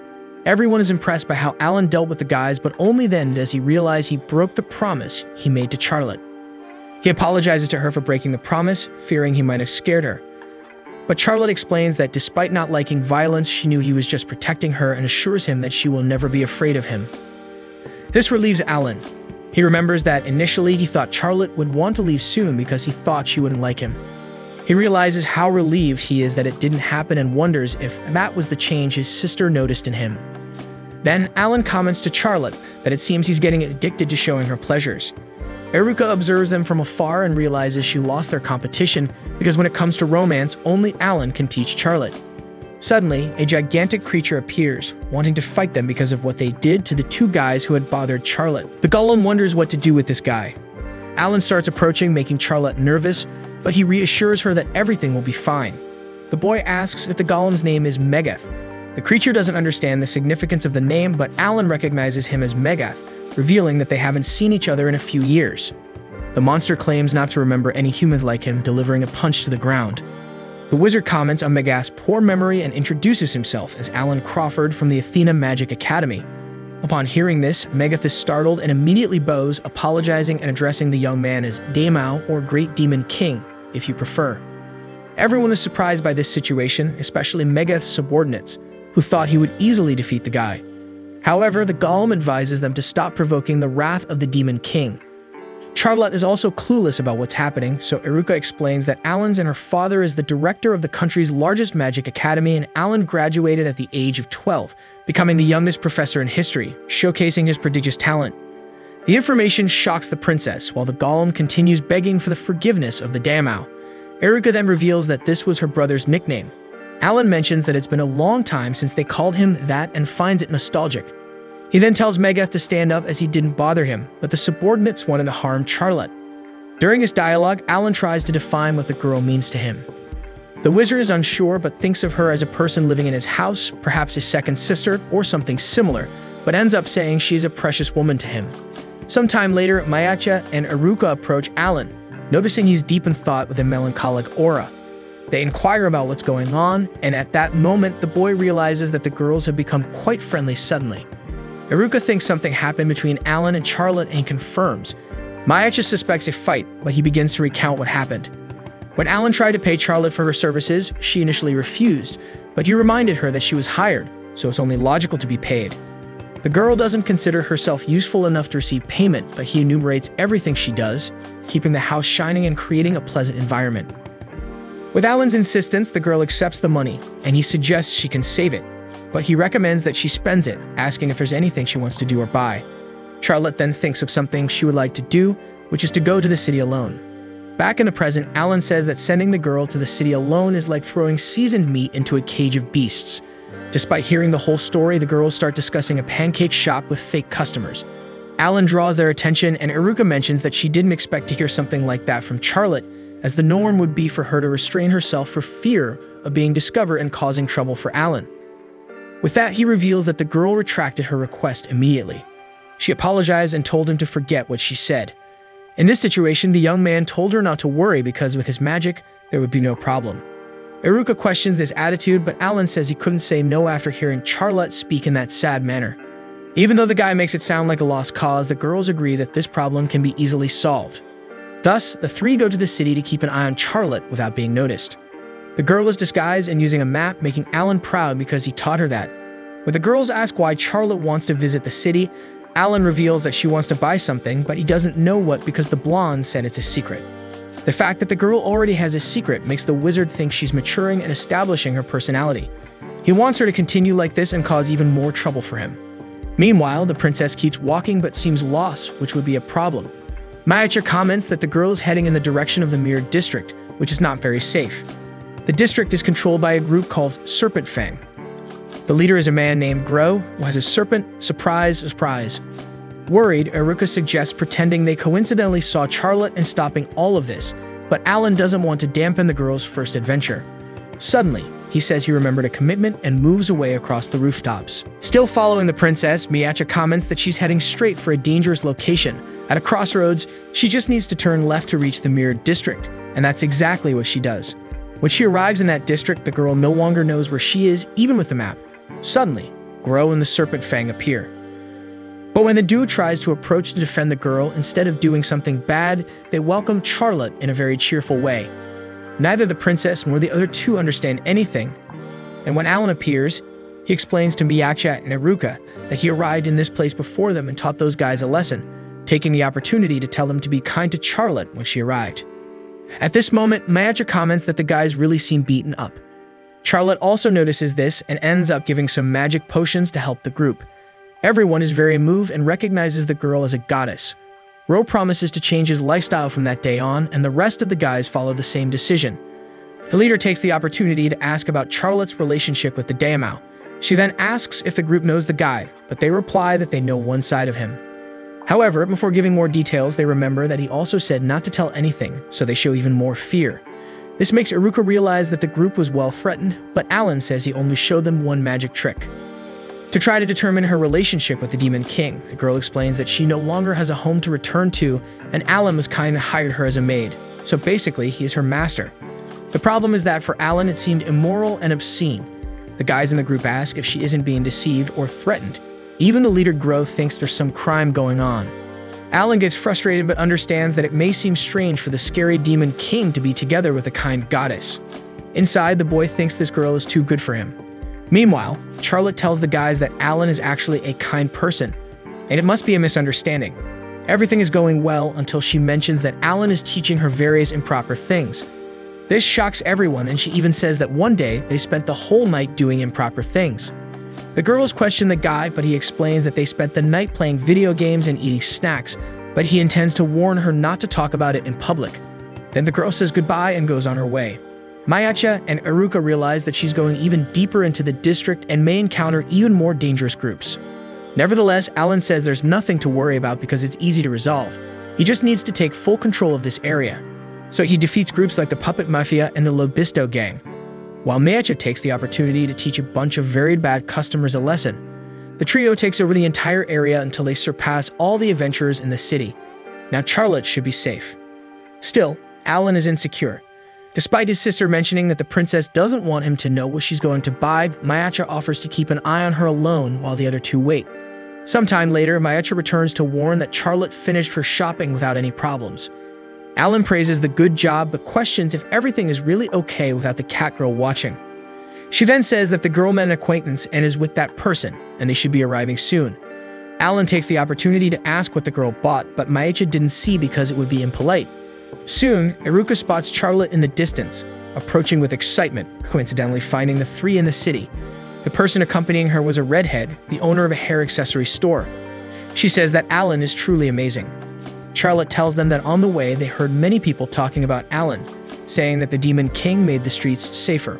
S1: Everyone is impressed by how Alan dealt with the guys, but only then does he realize he broke the promise he made to Charlotte. He apologizes to her for breaking the promise, fearing he might have scared her. But Charlotte explains that despite not liking violence, she knew he was just protecting her and assures him that she will never be afraid of him. This relieves Alan. He remembers that initially he thought Charlotte would want to leave soon because he thought she wouldn't like him. He realizes how relieved he is that it didn't happen and wonders if that was the change his sister noticed in him. Then Alan comments to Charlotte that it seems he's getting addicted to showing her pleasures. Eruka observes them from afar and realizes she lost their competition because when it comes to romance, only Alan can teach Charlotte. Suddenly, a gigantic creature appears, wanting to fight them because of what they did to the two guys who had bothered Charlotte. The golem wonders what to do with this guy. Alan starts approaching, making Charlotte nervous, but he reassures her that everything will be fine. The boy asks if the golem's name is Megath. The creature doesn't understand the significance of the name, but Alan recognizes him as Megath, revealing that they haven't seen each other in a few years. The monster claims not to remember any humans like him, delivering a punch to the ground. The wizard comments on Megath's poor memory and introduces himself as Alan Crawford from the Athena Magic Academy. Upon hearing this, Megath is startled and immediately bows, apologizing and addressing the young man as Daemao, or Great Demon King, if you prefer. Everyone is surprised by this situation, especially Megath's subordinates, who thought he would easily defeat the guy. However, the Golem advises them to stop provoking the wrath of the Demon King. Charlotte is also clueless about what's happening, so Iruka explains that Alan's and her father is the director of the country's largest magic academy, and Alan graduated at the age of 12, becoming the youngest professor in history, showcasing his prodigious talent. The information shocks the princess, while the Golem continues begging for the forgiveness of the Daemao. Iruka then reveals that this was her brother's nickname. Alan mentions that it's been a long time since they called him that and finds it nostalgic. He then tells Megath to stand up as he didn't bother him, but the subordinates wanted to harm Charlotte. During his dialogue, Alan tries to define what the girl means to him. The wizard is unsure but thinks of her as a person living in his house, perhaps his second sister or something similar, but ends up saying she's a precious woman to him. Sometime later, Mayacha and Iruka approach Alan, noticing he's deep in thought with a melancholic aura. They inquire about what's going on, and at that moment, the boy realizes that the girls have become quite friendly suddenly. Iruka thinks something happened between Alan and Charlotte, and he confirms. Mayacha suspects a fight, but he begins to recount what happened. When Alan tried to pay Charlotte for her services, she initially refused, but he reminded her that she was hired, so it's only logical to be paid. The girl doesn't consider herself useful enough to receive payment, but he enumerates everything she does, keeping the house shining and creating a pleasant environment. With Alan's insistence, the girl accepts the money, and he suggests she can save it, but he recommends that she spends it, asking if there's anything she wants to do or buy. Charlotte then thinks of something she would like to do, which is to go to the city alone. Back in the present, Alan says that sending the girl to the city alone is like throwing seasoned meat into a cage of beasts. Despite hearing the whole story, the girls start discussing a pancake shop with fake customers. Alan draws their attention, and Iruka mentions that she didn't expect to hear something like that from Charlotte, as the norm would be for her to restrain herself for fear of being discovered and causing trouble for Alan. With that, he reveals that the girl retracted her request immediately. She apologized and told him to forget what she said. In this situation, the young man told her not to worry because with his magic, there would be no problem. Iruka questions this attitude, but Alan says he couldn't say no after hearing Charlotte speak in that sad manner. Even though the guy makes it sound like a lost cause, the girls agree that this problem can be easily solved. Thus, the three go to the city to keep an eye on Charlotte without being noticed. The girl is disguised and using a map, making Alan proud because he taught her that. When the girls ask why Charlotte wants to visit the city, Alan reveals that she wants to buy something, but he doesn't know what because the blonde said it's a secret. The fact that the girl already has a secret makes the wizard think she's maturing and establishing her personality. He wants her to continue like this and cause even more trouble for him. Meanwhile, the princess keeps walking but seems lost, which would be a problem. Mayacha comments that the girl is heading in the direction of the Mirror District, which is not very safe. The district is controlled by a group called Serpent Fang. The leader is a man named Grow, who has a serpent. Surprise, surprise. Worried, Iruka suggests pretending they coincidentally saw Charlotte and stopping all of this, but Alan doesn't want to dampen the girl's first adventure. Suddenly, he says he remembered a commitment and moves away across the rooftops. Still following the princess, Mayacha comments that she's heading straight for a dangerous location. At a crossroads, she just needs to turn left to reach the Mirror District, and that's exactly what she does. When she arrives in that district, the girl no longer knows where she is, even with the map. Suddenly, Grow and the Serpent Fang appear. But when the duo tries to approach to defend the girl, instead of doing something bad, they welcome Charlotte in a very cheerful way. Neither the princess nor the other two understand anything, and when Alan appears, he explains to Mayacha and Iruka that he arrived in this place before them and taught those guys a lesson, taking the opportunity to tell them to be kind to Charlotte when she arrived. At this moment, Mayacha comments that the guys really seem beaten up. Charlotte also notices this and ends up giving some magic potions to help the group. Everyone is very moved and recognizes the girl as a goddess. Ro promises to change his lifestyle from that day on, and the rest of the guys follow the same decision. The leader takes the opportunity to ask about Charlotte's relationship with the Daemao. She then asks if the group knows the guide, but they reply that they know one side of him. However, before giving more details, they remember that he also said not to tell anything, so they show even more fear. This makes Iruka realize that the group was well threatened, but Alan says he only showed them one magic trick. To try to determine her relationship with the Demon King, the girl explains that she no longer has a home to return to, and Alan was kind of hired her as a maid, so basically he is her master. The problem is that for Alan, it seemed immoral and obscene. The guys in the group ask if she isn't being deceived or threatened. Even the leader, Grove, thinks there's some crime going on. Alan gets frustrated but understands that it may seem strange for the scary demon king to be together with a kind goddess. Inside, the boy thinks this girl is too good for him. Meanwhile, Charlotte tells the guys that Alan is actually a kind person, and it must be a misunderstanding. Everything is going well until she mentions that Alan is teaching her various improper things. This shocks everyone, and she even says that one day they spent the whole night doing improper things. The girls question the guy, but he explains that they spent the night playing video games and eating snacks, but he intends to warn her not to talk about it in public. Then the girl says goodbye and goes on her way. Mage and Iruka realize that she's going even deeper into the district and may encounter even more dangerous groups. Nevertheless, Alan says there's nothing to worry about because it's easy to resolve. He just needs to take full control of this area. So he defeats groups like the Puppet Mafia and the Lobisto Gang, while Mage takes the opportunity to teach a bunch of very bad customers a lesson. The trio takes over the entire area until they surpass all the adventurers in the city. Now Charlotte should be safe. Still, Alan is insecure. Despite his sister mentioning that the princess doesn't want him to know what she's going to buy, Mage offers to keep an eye on her alone while the other two wait. Sometime later, Mage returns to warn that Charlotte finished her shopping without any problems. Alan praises the good job but questions if everything is really okay without the cat girl watching. She then says that the girl met an acquaintance and is with that person, and they should be arriving soon. Alan takes the opportunity to ask what the girl bought, but Mage didn't see because it would be impolite. Soon, Iruka spots Charlotte in the distance, approaching with excitement, coincidentally finding the three in the city. The person accompanying her was a redhead, the owner of a hair accessory store. She says that Alan is truly amazing. Charlotte tells them that on the way they heard many people talking about Alan, saying that the Demon King made the streets safer.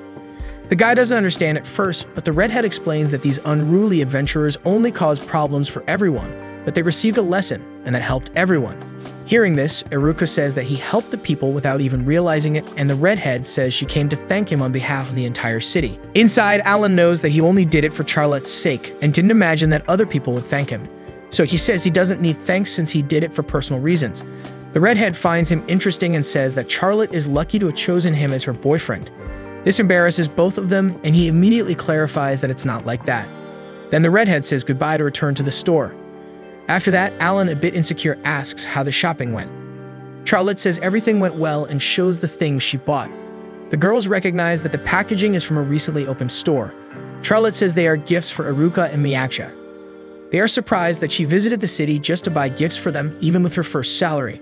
S1: The guy doesn't understand at first, but the redhead explains that these unruly adventurers only cause problems for everyone, but they received a lesson, and that helped everyone. Hearing this, Iruka says that he helped the people without even realizing it, and the redhead says she came to thank him on behalf of the entire city. Inside, Alan knows that he only did it for Charlotte's sake, and didn't imagine that other people would thank him. So he says he doesn't need thanks since he did it for personal reasons. The redhead finds him interesting and says that Charlotte is lucky to have chosen him as her boyfriend. This embarrasses both of them, and he immediately clarifies that it's not like that. Then the redhead says goodbye to return to the store. After that, Alan, a bit insecure, asks how the shopping went. Charlotte says everything went well and shows the things she bought. The girls recognize that the packaging is from a recently opened store. Charlotte says they are gifts for Iruka and Mage. They are surprised that she visited the city just to buy gifts for them, even with her first salary.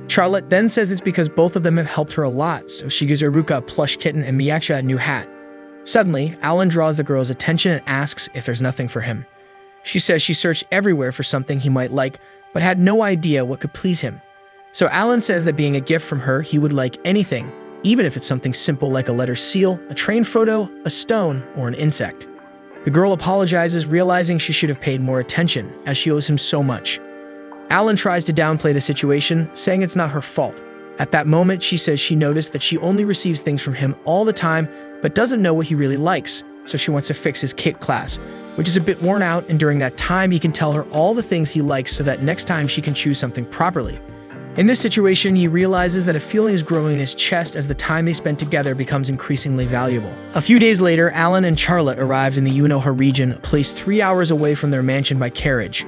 S1: Charlotte then says it's because both of them have helped her a lot, so she gives Iruka a plush kitten and Mage a new hat. Suddenly, Alan draws the girl's attention and asks if there's nothing for him. She says she searched everywhere for something he might like, but had no idea what could please him. So Alan says that being a gift from her, he would like anything, even if it's something simple like a letter seal, a train photo, a stone, or an insect. The girl apologizes, realizing she should have paid more attention, as she owes him so much. Alan tries to downplay the situation, saying it's not her fault. At that moment, she says she noticed that she only receives things from him all the time, but doesn't know what he really likes, so she wants to fix his kit class, which is a bit worn out, and during that time, he can tell her all the things he likes so that next time she can choose something properly. In this situation, he realizes that a feeling is growing in his chest as the time they spend together becomes increasingly valuable. A few days later, Alan and Charlotte arrived in the Unoha region, a place 3 hours away from their mansion by carriage.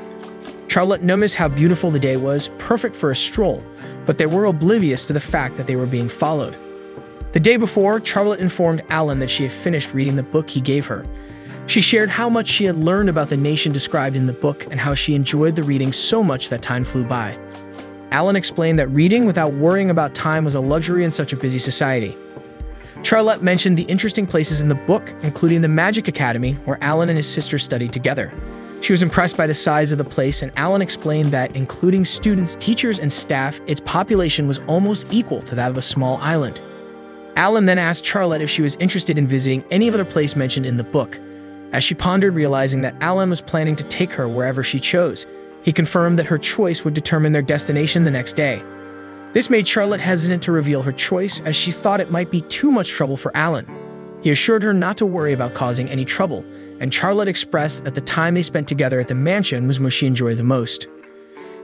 S1: Charlotte noticed how beautiful the day was, perfect for a stroll, but they were oblivious to the fact that they were being followed. The day before, Charlotte informed Alan that she had finished reading the book he gave her. She shared how much she had learned about the nation described in the book and how she enjoyed the reading so much that time flew by. Alan explained that reading without worrying about time was a luxury in such a busy society. Charlotte mentioned the interesting places in the book, including the Magic Academy, where Alan and his sister studied together. She was impressed by the size of the place, and Alan explained that, including students, teachers, and staff, its population was almost equal to that of a small island. Alan then asked Charlotte if she was interested in visiting any other place mentioned in the book. As she pondered, realizing that Alan was planning to take her wherever she chose, he confirmed that her choice would determine their destination the next day. This made Charlotte hesitant to reveal her choice, as she thought it might be too much trouble for Alan. He assured her not to worry about causing any trouble, and Charlotte expressed that the time they spent together at the mansion was what she enjoyed the most.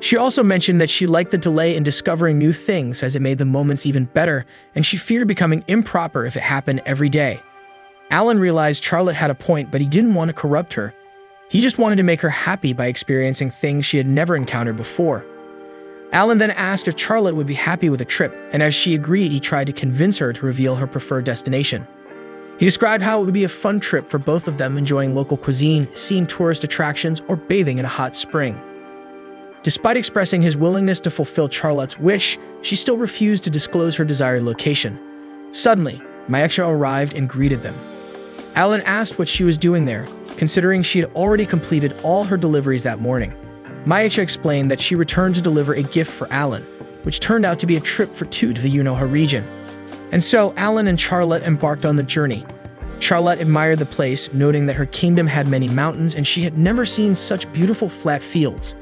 S1: She also mentioned that she liked the delay in discovering new things as it made the moments even better, and she feared becoming improper if it happened every day. Alan realized Charlotte had a point, but he didn't want to corrupt her. He just wanted to make her happy by experiencing things she had never encountered before. Alan then asked if Charlotte would be happy with the trip, and as she agreed, he tried to convince her to reveal her preferred destination. He described how it would be a fun trip for both of them, enjoying local cuisine, seeing tourist attractions, or bathing in a hot spring. Despite expressing his willingness to fulfill Charlotte's wish, she still refused to disclose her desired location. Suddenly, Mage arrived and greeted them. Alan asked what she was doing there, considering she had already completed all her deliveries that morning. Mage explained that she returned to deliver a gift for Alan, which turned out to be a trip for two to the Unoha region. And so, Alan and Charlotte embarked on the journey. Charlotte admired the place, noting that her kingdom had many mountains and she had never seen such beautiful flat fields.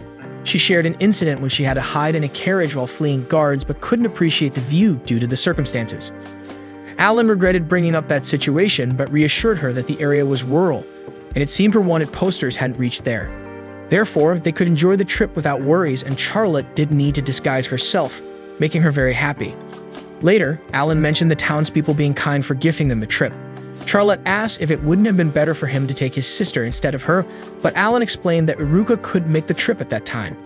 S1: She shared an incident when she had to hide in a carriage while fleeing guards but couldn't appreciate the view due to the circumstances. Alan regretted bringing up that situation but reassured her that the area was rural, and it seemed her wanted posters hadn't reached there. Therefore, they could enjoy the trip without worries, and Charlotte didn't need to disguise herself, making her very happy. Later, Alan mentioned the townspeople being kind for gifting them the trip. Charlotte asked if it wouldn't have been better for him to take his sister instead of her, but Alan explained that Iruka couldn't make the trip at that time.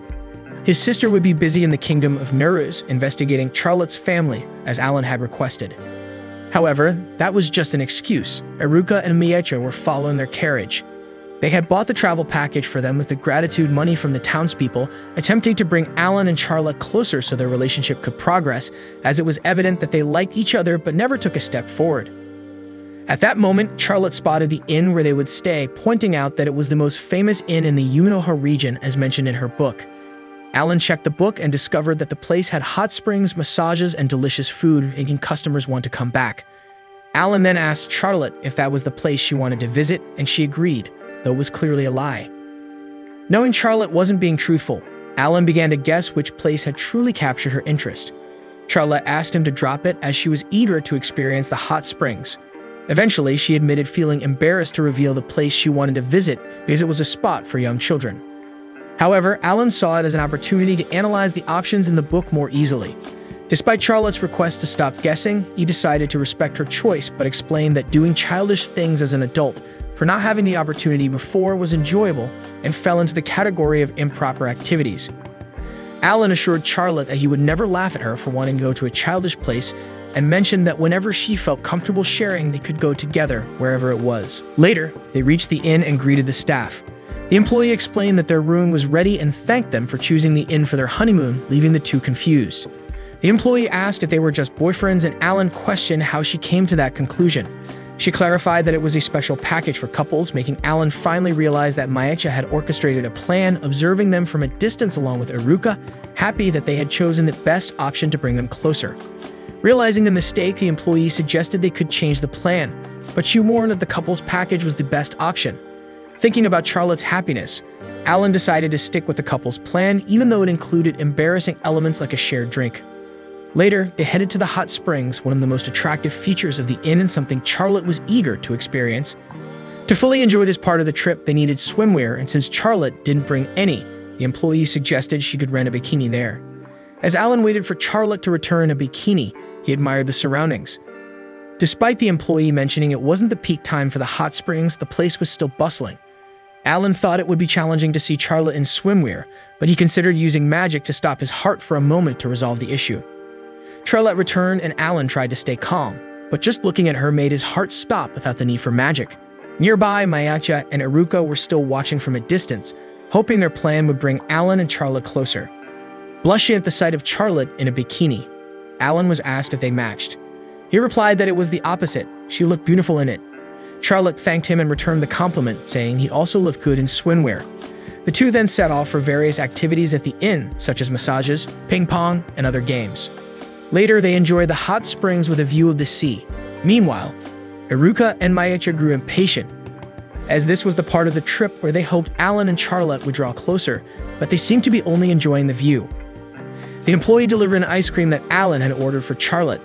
S1: His sister would be busy in the kingdom of Nuruz investigating Charlotte's family, as Alan had requested. However, that was just an excuse. Iruka and Miecha were following their carriage. They had bought the travel package for them with the gratitude money from the townspeople, attempting to bring Alan and Charlotte closer so their relationship could progress, as it was evident that they liked each other but never took a step forward. At that moment, Charlotte spotted the inn where they would stay, pointing out that it was the most famous inn in the Unoha region as mentioned in her book. Alan checked the book and discovered that the place had hot springs, massages, and delicious food, making customers want to come back. Alan then asked Charlotte if that was the place she wanted to visit, and she agreed, though it was clearly a lie. Knowing Charlotte wasn't being truthful, Alan began to guess which place had truly captured her interest. Charlotte asked him to drop it as she was eager to experience the hot springs. Eventually, she admitted feeling embarrassed to reveal the place she wanted to visit because it was a spot for young children. However, Alan saw it as an opportunity to analyze the options in the book more easily. Despite Charlotte's request to stop guessing, he decided to respect her choice but explained that doing childish things as an adult for not having the opportunity before was enjoyable and fell into the category of improper activities. Alan assured Charlotte that he would never laugh at her for wanting to go to a childish place and mentioned that whenever she felt comfortable sharing, they could go together wherever it was. Later, they reached the inn and greeted the staff. The employee explained that their room was ready and thanked them for choosing the inn for their honeymoon, leaving the two confused. The employee asked if they were just boyfriends, and Alan questioned how she came to that conclusion. She clarified that it was a special package for couples, making Alan finally realize that Miecha had orchestrated a plan, observing them from a distance along with Iruka, happy that they had chosen the best option to bring them closer. Realizing the mistake, the employee suggested they could change the plan, but she warned that the couple's package was the best option. Thinking about Charlotte's happiness, Alan decided to stick with the couple's plan, even though it included embarrassing elements like a shared drink. Later, they headed to the hot springs, one of the most attractive features of the inn and something Charlotte was eager to experience. To fully enjoy this part of the trip, they needed swimwear, and since Charlotte didn't bring any, the employee suggested she could rent a bikini there. As Alan waited for Charlotte to return in a bikini, he admired the surroundings. Despite the employee mentioning it wasn't the peak time for the hot springs, the place was still bustling. Alan thought it would be challenging to see Charlotte in swimwear, but he considered using magic to stop his heart for a moment to resolve the issue. Charlotte returned and Alan tried to stay calm, but just looking at her made his heart stop without the need for magic. Nearby, Miecha and Iruka were still watching from a distance, hoping their plan would bring Alan and Charlotte closer. Blushing at the sight of Charlotte in a bikini, Alan was asked if they matched. He replied that it was the opposite. She looked beautiful in it. Charlotte thanked him and returned the compliment, saying he also looked good in swimwear. The two then set off for various activities at the inn, such as massages, ping pong, and other games. Later, they enjoyed the hot springs with a view of the sea. Meanwhile, Iruka and Miecha grew impatient, as this was the part of the trip where they hoped Alan and Charlotte would draw closer, but they seemed to be only enjoying the view. The employee delivered an ice cream that Alan had ordered for Charlotte.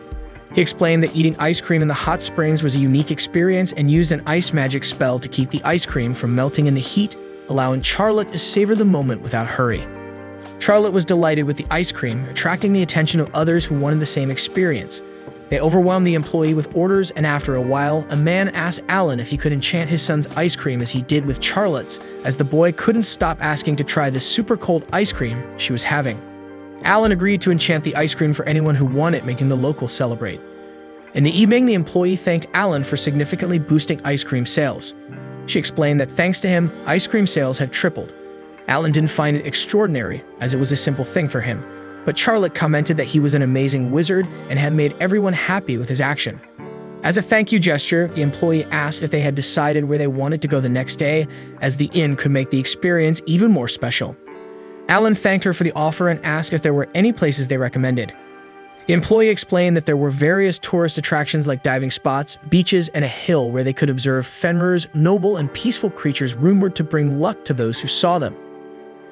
S1: He explained that eating ice cream in the hot springs was a unique experience and used an ice magic spell to keep the ice cream from melting in the heat, allowing Charlotte to savor the moment without hurry. Charlotte was delighted with the ice cream, attracting the attention of others who wanted the same experience. They overwhelmed the employee with orders, and after a while, a man asked Alan if he could enchant his son's ice cream as he did with Charlotte's, as the boy couldn't stop asking to try the super cold ice cream she was having. Alan agreed to enchant the ice cream for anyone who won it, making the locals celebrate. In the evening, the employee thanked Alan for significantly boosting ice cream sales. She explained that thanks to him, ice cream sales had tripled. Alan didn't find it extraordinary, as it was a simple thing for him, but Charlotte commented that he was an amazing wizard and had made everyone happy with his action. As a thank you gesture, the employee asked if they had decided where they wanted to go the next day, as the inn could make the experience even more special. Alan thanked her for the offer and asked if there were any places they recommended. The employee explained that there were various tourist attractions like diving spots, beaches, and a hill where they could observe Fenrir's noble and peaceful creatures rumored to bring luck to those who saw them.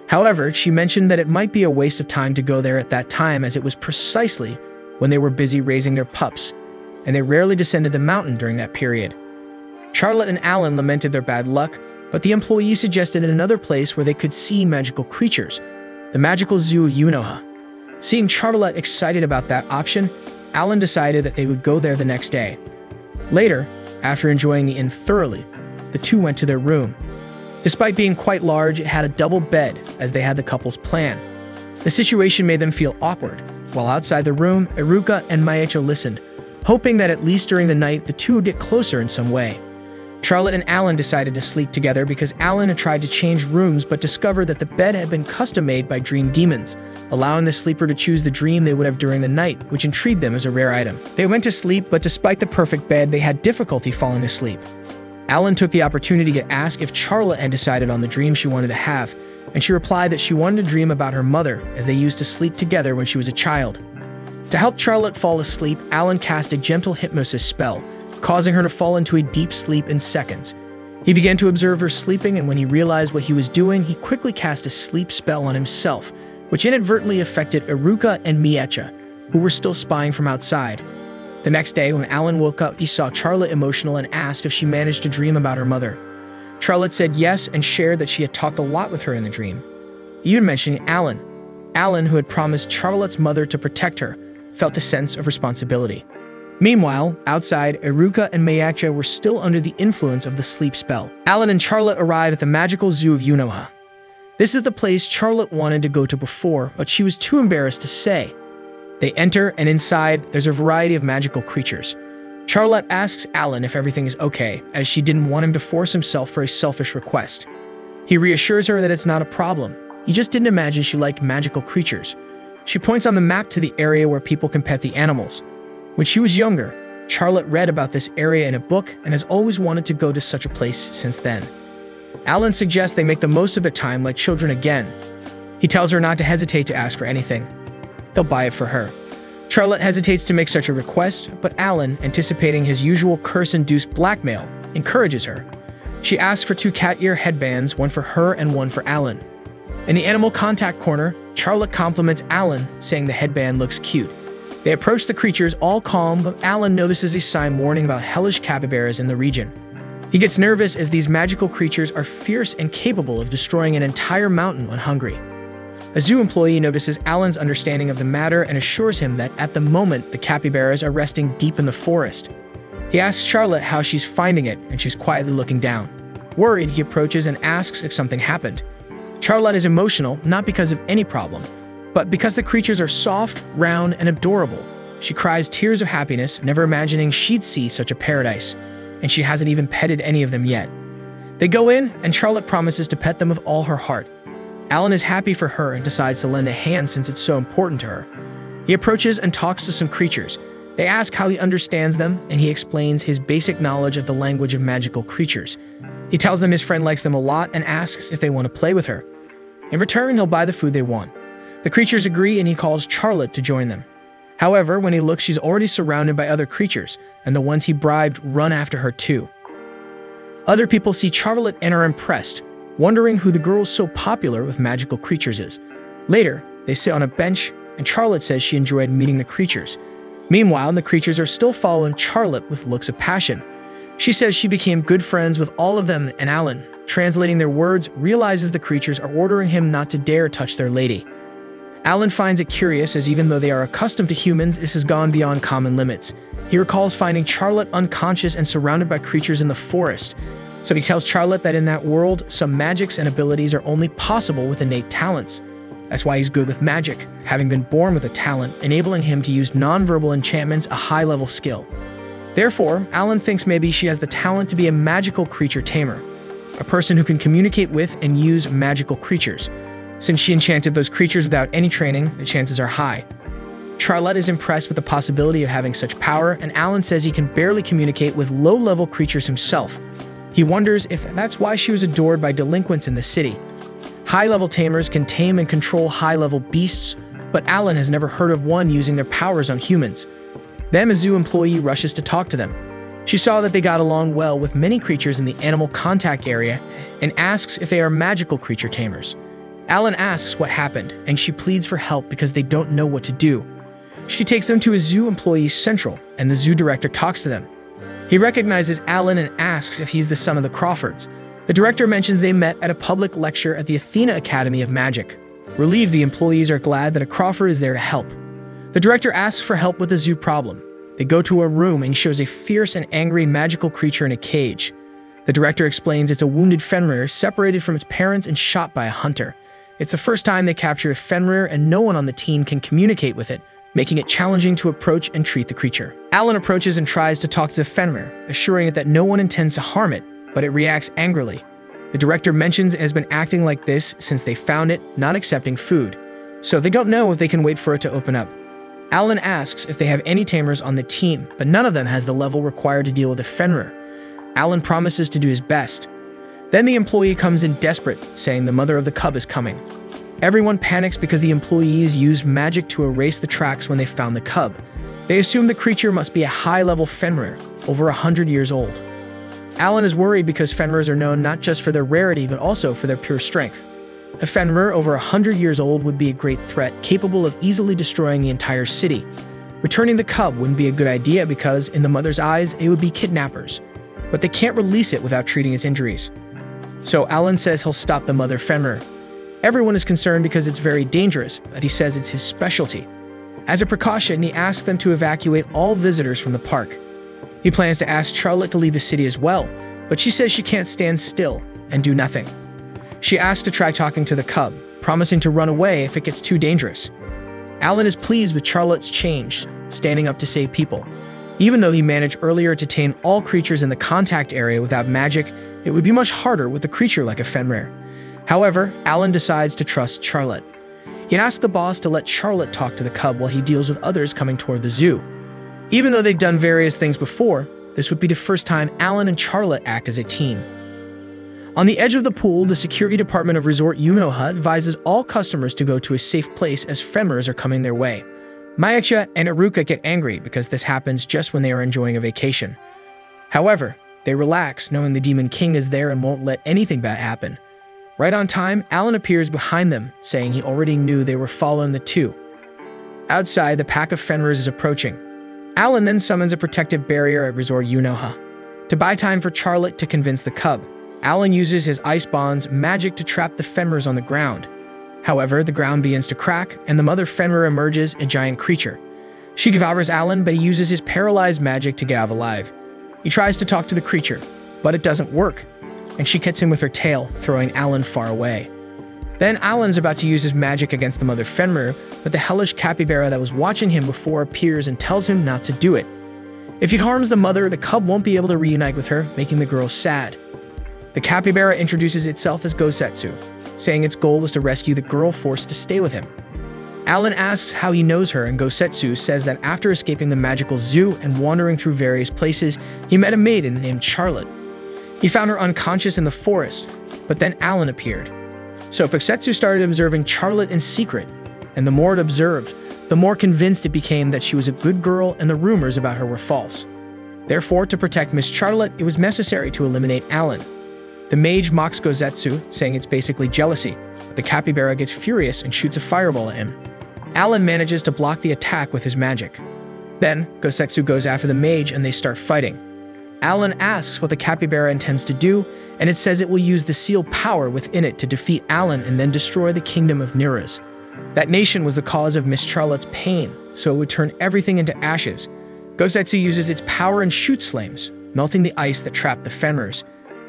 S1: However, she mentioned that it might be a waste of time to go there at that time, as it was precisely when they were busy raising their pups, and they rarely descended the mountain during that period. Charlotte and Alan lamented their bad luck, but the employee suggested another place where they could see magical creatures, the magical zoo of Unoha. Seeing Charlotte excited about that option, Alan decided that they would go there the next day. Later, after enjoying the inn thoroughly, the two went to their room. Despite being quite large, it had a double bed, as they had the couple's plan. The situation made them feel awkward. While outside the room, Iruka and Mage listened, hoping that at least during the night the two would get closer in some way. Charlotte and Alan decided to sleep together because Alan had tried to change rooms but discovered that the bed had been custom-made by dream demons, allowing the sleeper to choose the dream they would have during the night, which intrigued them as a rare item. They went to sleep, but despite the perfect bed, they had difficulty falling asleep. Alan took the opportunity to ask if Charlotte had decided on the dream she wanted to have, and she replied that she wanted to dream about her mother, as they used to sleep together when she was a child. To help Charlotte fall asleep, Alan cast a gentle hypnosis spell, causing her to fall into a deep sleep in seconds. He began to observe her sleeping, and when he realized what he was doing, he quickly cast a sleep spell on himself, which inadvertently affected Iruka and Miecha, who were still spying from outside. The next day, when Alan woke up, he saw Charlotte emotional and asked if she managed to dream about her mother. Charlotte said yes and shared that she had talked a lot with her in the dream, even mentioning Alan. Alan, who had promised Charlotte's mother to protect her, felt a sense of responsibility. Meanwhile, outside, Iruka and Miecha were still under the influence of the sleep spell. Alan and Charlotte arrived at the magical zoo of Unoha. This is the place Charlotte wanted to go to before, but she was too embarrassed to say. They enter, and inside, there's a variety of magical creatures. Charlotte asks Alan if everything is okay, as she didn't want him to force himself for a selfish request. He reassures her that it's not a problem. He just didn't imagine she liked magical creatures. She points on the map to the area where people can pet the animals. When she was younger, Charlotte read about this area in a book and has always wanted to go to such a place since then. Alan suggests they make the most of their time like children again. He tells her not to hesitate to ask for anything. They'll buy it for her. Charlotte hesitates to make such a request, but Alan, anticipating his usual curse-induced blackmail, encourages her. She asks for 2 cat ear headbands, one for her and one for Alan. In the animal contact corner, Charlotte compliments Alan, saying the headband looks cute. They approach the creatures, all calm, but Alan notices a sign warning about hellish capybaras in the region. He gets nervous as these magical creatures are fierce and capable of destroying an entire mountain when hungry. A zoo employee notices Alan's understanding of the matter and assures him that at the moment the capybaras are resting deep in the forest. He asks Charlotte how she's finding it, and she's quietly looking down. Worried, he approaches and asks if something happened. Charlotte is emotional, not because of any problem, but because the creatures are soft, round, and adorable. She cries tears of happiness, never imagining she'd see such a paradise, and she hasn't even petted any of them yet. They go in, and Charlotte promises to pet them with all her heart. Alan is happy for her and decides to lend a hand since it's so important to her. He approaches and talks to some creatures. They ask how he understands them, and he explains his basic knowledge of the language of magical creatures. He tells them his friend likes them a lot and asks if they want to play with her. In return, he'll buy the food they want. The creatures agree, and he calls Charlotte to join them. However, when he looks, she's already surrounded by other creatures, and the ones he bribed run after her too. Other people see Charlotte and are impressed, wondering who the girl so popular with magical creatures is. Later, they sit on a bench, and Charlotte says she enjoyed meeting the creatures. Meanwhile, the creatures are still following Charlotte with looks of passion. She says she became good friends with all of them, and Alan, translating their words, realizes the creatures are ordering him not to dare touch their lady. Alan finds it curious, as even though they are accustomed to humans, this has gone beyond common limits. He recalls finding Charlotte unconscious and surrounded by creatures in the forest. So he tells Charlotte that in that world, some magics and abilities are only possible with innate talents. That's why he's good with magic, having been born with a talent, enabling him to use non-verbal enchantments, a high-level skill. Therefore, Alan thinks maybe she has the talent to be a magical creature tamer, a person who can communicate with and use magical creatures. Since she enchanted those creatures without any training, the chances are high. Charlotte is impressed with the possibility of having such power, and Alan says he can barely communicate with low-level creatures himself. He wonders if that's why she was adored by delinquents in the city. High-level tamers can tame and control high-level beasts, but Alan has never heard of one using their powers on humans. Then a zoo employee rushes to talk to them. She saw that they got along well with many creatures in the animal contact area and asks if they are magical creature tamers. Alan asks what happened, and she pleads for help because they don't know what to do. She takes them to a zoo employee's central, and the zoo director talks to them. He recognizes Alan and asks if he's the son of the Crawfords. The director mentions they met at a public lecture at the Athena Academy of Magic. Relieved, the employees are glad that a Crawford is there to help. The director asks for help with a zoo problem. They go to a room and shows a fierce and angry magical creature in a cage. The director explains it's a wounded Fenrir separated from its parents and shot by a hunter. It's the first time they capture a Fenrir, and no one on the team can communicate with it, making it challenging to approach and treat the creature. Alan approaches and tries to talk to the Fenrir, assuring it that no one intends to harm it, but it reacts angrily. The director mentions it has been acting like this since they found it, not accepting food, so they don't know if they can wait for it to open up. Alan asks if they have any tamers on the team, but none of them has the level required to deal with a Fenrir. Alan promises to do his best. Then the employee comes in desperate, saying the mother of the cub is coming. Everyone panics because the employees used magic to erase the tracks when they found the cub. They assume the creature must be a high-level Fenrir, over 100 years old. Alan is worried because Fenrirs are known not just for their rarity but also for their pure strength. A Fenrir over 100 years old would be a great threat, capable of easily destroying the entire city. Returning the cub wouldn't be a good idea because, in the mother's eyes, it would be kidnappers. But they can't release it without treating its injuries. So Alan says he'll stop the mother Fenrir. Everyone is concerned because it's very dangerous, but he says it's his specialty. As a precaution, he asks them to evacuate all visitors from the park. He plans to ask Charlotte to leave the city as well, but she says she can't stand still and do nothing. She asks to try talking to the cub, promising to run away if it gets too dangerous. Alan is pleased with Charlotte's change, standing up to save people. Even though he managed earlier to tame all creatures in the contact area without magic, it would be much harder with a creature like a Fenrir. However, Alan decides to trust Charlotte. He asks the boss to let Charlotte talk to the cub while he deals with others coming toward the zoo. Even though they've done various things before, this would be the first time Alan and Charlotte act as a team. On the edge of the pool, the security department of Resort Unoha advises all customers to go to a safe place as Fenrirs are coming their way. Maicha and Iruka get angry because this happens just when they are enjoying a vacation. However, they relax knowing the Demon King is there and won't let anything bad happen. Right on time, Alan appears behind them, saying he already knew they were following the two. Outside, the pack of Fenrirs is approaching. Alan then summons a protective barrier at Resort Unoha. To buy time for Charlotte to convince the cub, Alan uses his ice bond's magic to trap the Fenrirs on the ground. However, the ground begins to crack, and the mother Fenrir emerges, a giant creature. She devours Alan, but he uses his paralyzed magic to get out alive. He tries to talk to the creature, but it doesn't work, and she hits him with her tail, throwing Alan far away. Then Alan's about to use his magic against the mother Fenrir, but the hellish capybara that was watching him before appears and tells him not to do it. If he harms the mother, the cub won't be able to reunite with her, making the girl sad. The capybara introduces itself as Gosetsu, saying its goal is to rescue the girl forced to stay with him. Alan asks how he knows her, and Gosetsu says that after escaping the magical zoo and wandering through various places, he met a maiden named Charlotte. He found her unconscious in the forest, but then Alan appeared. So Gosetsu started observing Charlotte in secret, and the more it observed, the more convinced it became that she was a good girl and the rumors about her were false. Therefore, to protect Miss Charlotte, it was necessary to eliminate Alan. The mage mocks Gosetsu, saying it's basically jealousy, but the capybara gets furious and shoots a fireball at him. Alan manages to block the attack with his magic. Then, Gosetsu goes after the mage and they start fighting. Alan asks what the capybara intends to do, and it says it will use the seal power within it to defeat Alan and then destroy the kingdom of Niras. That nation was the cause of Miss Charlotte's pain, so it would turn everything into ashes. Gosetsu uses its power and shoots flames, melting the ice that trapped the Fenrirs.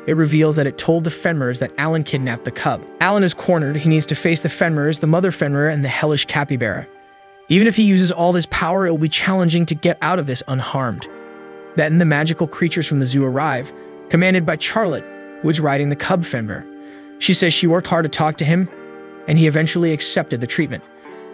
S1: It reveals that it told the Fenrirs that Alan kidnapped the cub. Alan is cornered. He needs to face the Fenrirs, the mother Fenrir, and the hellish capybara. Even if he uses all this power, it will be challenging to get out of this unharmed. Then the magical creatures from the zoo arrive, commanded by Charlotte, who is riding the cub Fenrir. She says she worked hard to talk to him, and he eventually accepted the treatment.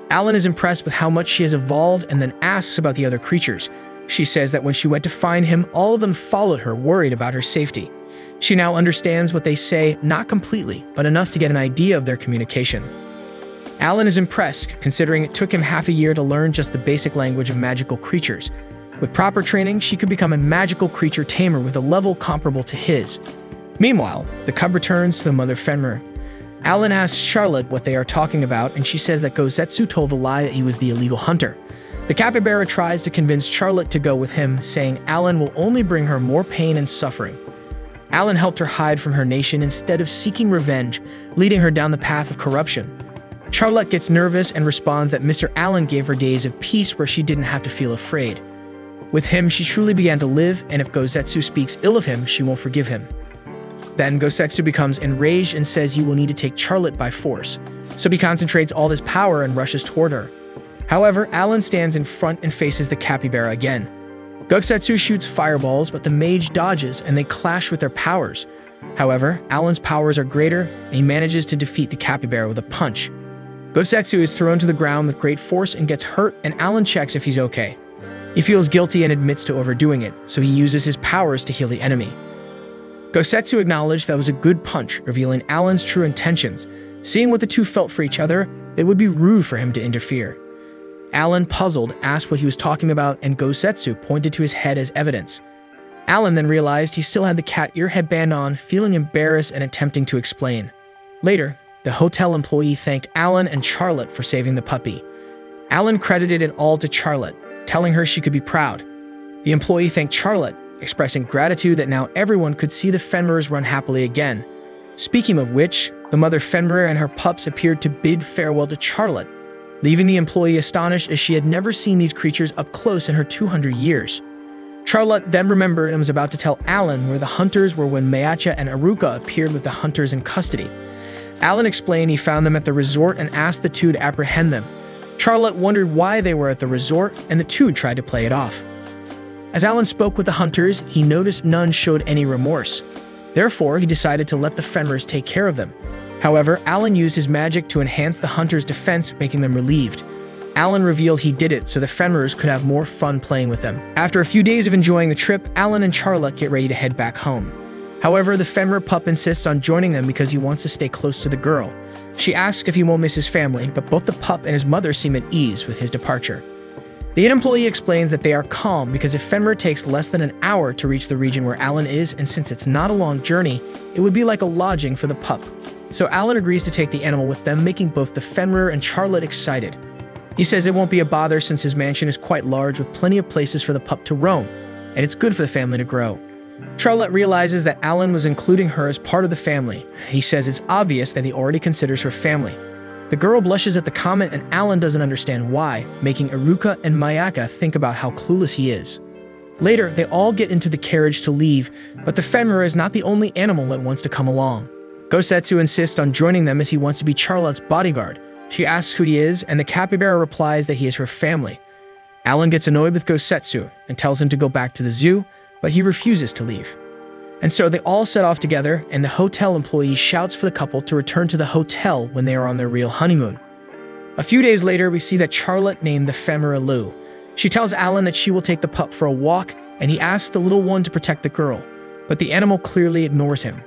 S1: Alan is impressed with how much she has evolved and then asks about the other creatures. She says that when she went to find him, all of them followed her, worried about her safety. She now understands what they say, not completely, but enough to get an idea of their communication. Alan is impressed, considering it took him half a year to learn just the basic language of magical creatures. With proper training, she could become a magical creature tamer with a level comparable to his. Meanwhile, the cub returns to the mother Fenrir. Alan asks Charlotte what they are talking about, and she says that Gosetsu told a lie that he was the illegal hunter. The capybara tries to convince Charlotte to go with him, saying Alan will only bring her more pain and suffering. Alan helped her hide from her nation instead of seeking revenge, leading her down the path of corruption. Charlotte gets nervous and responds that Mr. Allen gave her days of peace where she didn't have to feel afraid. With him, she truly began to live, and if Gosetsu speaks ill of him, she won't forgive him. Then Gosetsu becomes enraged and says he will need to take Charlotte by force, so he concentrates all his power and rushes toward her. However, Alan stands in front and faces the capybara again. Gosetsu shoots fireballs, but the mage dodges and they clash with their powers. However, Alan's powers are greater, and he manages to defeat the capybara with a punch. Gosetsu is thrown to the ground with great force and gets hurt, and Alan checks if he's okay. He feels guilty and admits to overdoing it, so he uses his powers to heal the enemy. Gosetsu acknowledged that was a good punch, revealing Alan's true intentions. Seeing what the two felt for each other, it would be rude for him to interfere. Alan, puzzled, asked what he was talking about, and Gosetsu pointed to his head as evidence. Alan then realized he still had the cat ear headband on, feeling embarrassed and attempting to explain. Later, the hotel employee thanked Alan and Charlotte for saving the puppy. Alan credited it all to Charlotte, telling her she could be proud. The employee thanked Charlotte, expressing gratitude that now everyone could see the Fenrirs run happily again. Speaking of which, the mother Fenrir and her pups appeared to bid farewell to Charlotte, leaving the employee astonished as she had never seen these creatures up close in her 200 years. Charlotte then remembered and was about to tell Alan where the hunters were when Mage and Aruka appeared with the hunters in custody. Alan explained he found them at the resort and asked the two to apprehend them. Charlotte wondered why they were at the resort, and the two tried to play it off. As Alan spoke with the hunters, he noticed none showed any remorse. Therefore, he decided to let the Fenrirs take care of them. However, Alan used his magic to enhance the hunters' defense, making them relieved. Alan revealed he did it so the Fenrirs could have more fun playing with them. After a few days of enjoying the trip, Alan and Charlotte get ready to head back home. However, the Fenrir pup insists on joining them because he wants to stay close to the girl. She asks if he won't miss his family, but both the pup and his mother seem at ease with his departure. The employee explains that they are calm because if Fenrir takes less than an hour to reach the region where Alan is, and since it's not a long journey, it would be like a lodging for the pup. So Alan agrees to take the animal with them, making both the Fenrir and Charlotte excited. He says it won't be a bother since his mansion is quite large with plenty of places for the pup to roam, and it's good for the family to grow. Charlotte realizes that Alan was including her as part of the family. He says it's obvious that he already considers her family. The girl blushes at the comment and Alan doesn't understand why, making Aruka and Mayaka think about how clueless he is. Later, they all get into the carriage to leave, but the Fenrir is not the only animal that wants to come along. Gosetsu insists on joining them as he wants to be Charlotte's bodyguard. She asks who he is, and the capybara replies that he is her family. Alan gets annoyed with Gosetsu and tells him to go back to the zoo, but he refuses to leave. And so they all set off together, and the hotel employee shouts for the couple to return to the hotel when they are on their real honeymoon. A few days later, we see that Charlotte named the Fenrir Lou. She tells Alan that she will take the pup for a walk, and he asks the little one to protect the girl, but the animal clearly ignores him.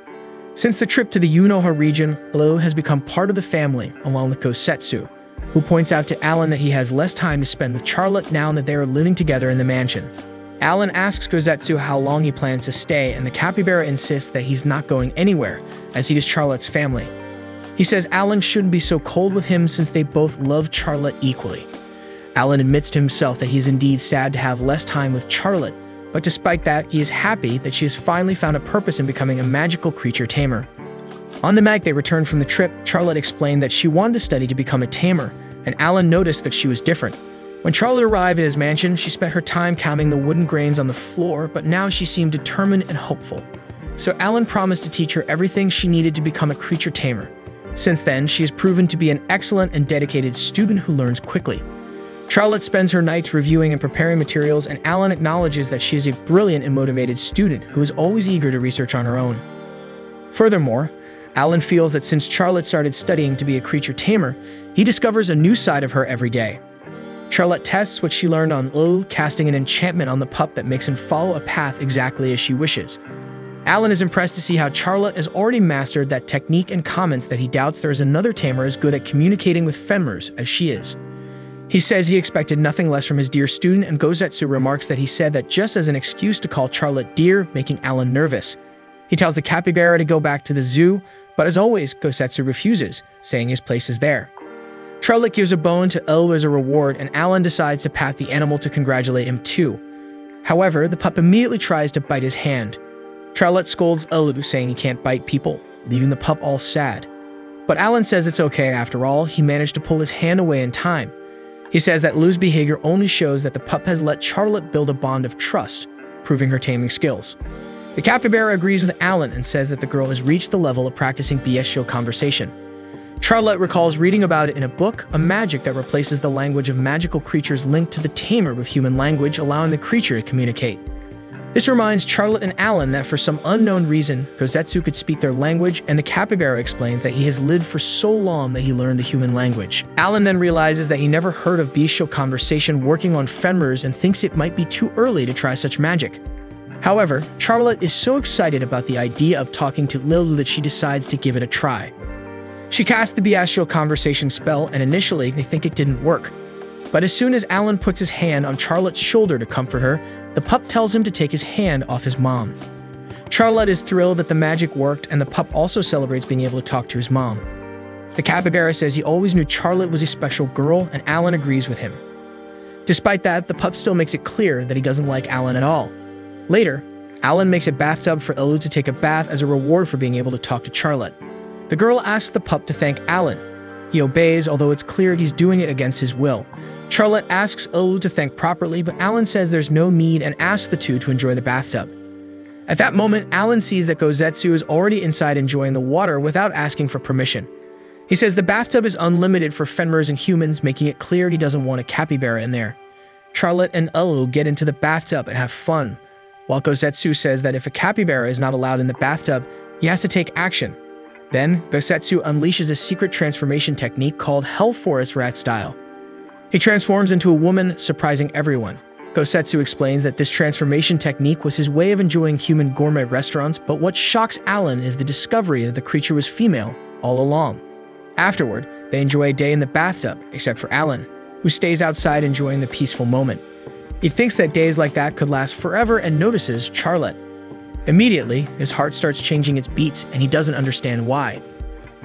S1: Since the trip to the Unoha region, Lou has become part of the family, along with Gosetsu, who points out to Alan that he has less time to spend with Charlotte now that they are living together in the mansion. Alan asks Gosetsu how long he plans to stay, and the capybara insists that he's not going anywhere, as he is Charlotte's family. He says Alan shouldn't be so cold with him since they both love Charlotte equally. Alan admits to himself that he is indeed sad to have less time with Charlotte, but despite that, he is happy that she has finally found a purpose in becoming a magical creature tamer. On the night they returned from the trip, Charlotte explained that she wanted to study to become a tamer, and Alan noticed that she was different. When Charlotte arrived at his mansion, she spent her time counting the wooden grains on the floor, but now she seemed determined and hopeful. So Alan promised to teach her everything she needed to become a creature tamer. Since then, she has proven to be an excellent and dedicated student who learns quickly. Charlotte spends her nights reviewing and preparing materials, and Alan acknowledges that she is a brilliant and motivated student who is always eager to research on her own. Furthermore, Alan feels that since Charlotte started studying to be a creature tamer, he discovers a new side of her every day. Charlotte tests what she learned on Lou, casting an enchantment on the pup that makes him follow a path exactly as she wishes. Alan is impressed to see how Charlotte has already mastered that technique and comments that he doubts there is another tamer as good at communicating with Fenmers as she is. He says he expected nothing less from his dear student, and Gozetsu remarks that he said that just as an excuse to call Charlotte dear, making Alan nervous. He tells the capybara to go back to the zoo, but as always, Gosetsu refuses, saying his place is there. Charlotte gives a bone to Elu as a reward, and Alan decides to pat the animal to congratulate him too. However, the pup immediately tries to bite his hand. Charlotte scolds Elu, saying he can't bite people, leaving the pup all sad. But Alan says it's okay after all, he managed to pull his hand away in time. He says that Lou's behavior only shows that the pup has let Charlotte build a bond of trust, proving her taming skills. The capybara agrees with Alan and says that the girl has reached the level of practicing bestial conversation. Charlotte recalls reading about it in a book, a magic that replaces the language of magical creatures linked to the tamer with human language, allowing the creature to communicate. This reminds Charlotte and Alan that for some unknown reason, Gozetsu could speak their language, and the capybara explains that he has lived for so long that he learned the human language. Alan then realizes that he never heard of bestial conversation working on Fenmers and thinks it might be too early to try such magic. However, Charlotte is so excited about the idea of talking to Lilu that she decides to give it a try. She casts the bestial conversation spell, and initially they think it didn't work. But as soon as Alan puts his hand on Charlotte's shoulder to comfort her, the pup tells him to take his hand off his mom. Charlotte is thrilled that the magic worked, and the pup also celebrates being able to talk to his mom. The capybara says he always knew Charlotte was a special girl, and Alan agrees with him. Despite that, the pup still makes it clear that he doesn't like Alan at all. Later, Alan makes a bathtub for Elu to take a bath as a reward for being able to talk to Charlotte. The girl asks the pup to thank Alan. He obeys, although it's clear he's doing it against his will. Charlotte asks Elu to thank properly, but Alan says there's no need and asks the two to enjoy the bathtub. At that moment, Alan sees that Gozetsu is already inside enjoying the water without asking for permission. He says the bathtub is unlimited for Fenmers and humans, making it clear he doesn't want a capybara in there. Charlotte and Elu get into the bathtub and have fun, while Gozetsu says that if a capybara is not allowed in the bathtub, he has to take action. Then, Gosetsu unleashes a secret transformation technique called Hell Forest Rat Style. He transforms into a woman, surprising everyone. Gosetsu explains that this transformation technique was his way of enjoying human gourmet restaurants, but what shocks Alan is the discovery that the creature was female all along. Afterward, they enjoy a day in the bathtub, except for Alan, who stays outside enjoying the peaceful moment. He thinks that days like that could last forever and notices Charlotte. Immediately, his heart starts changing its beats, and he doesn't understand why.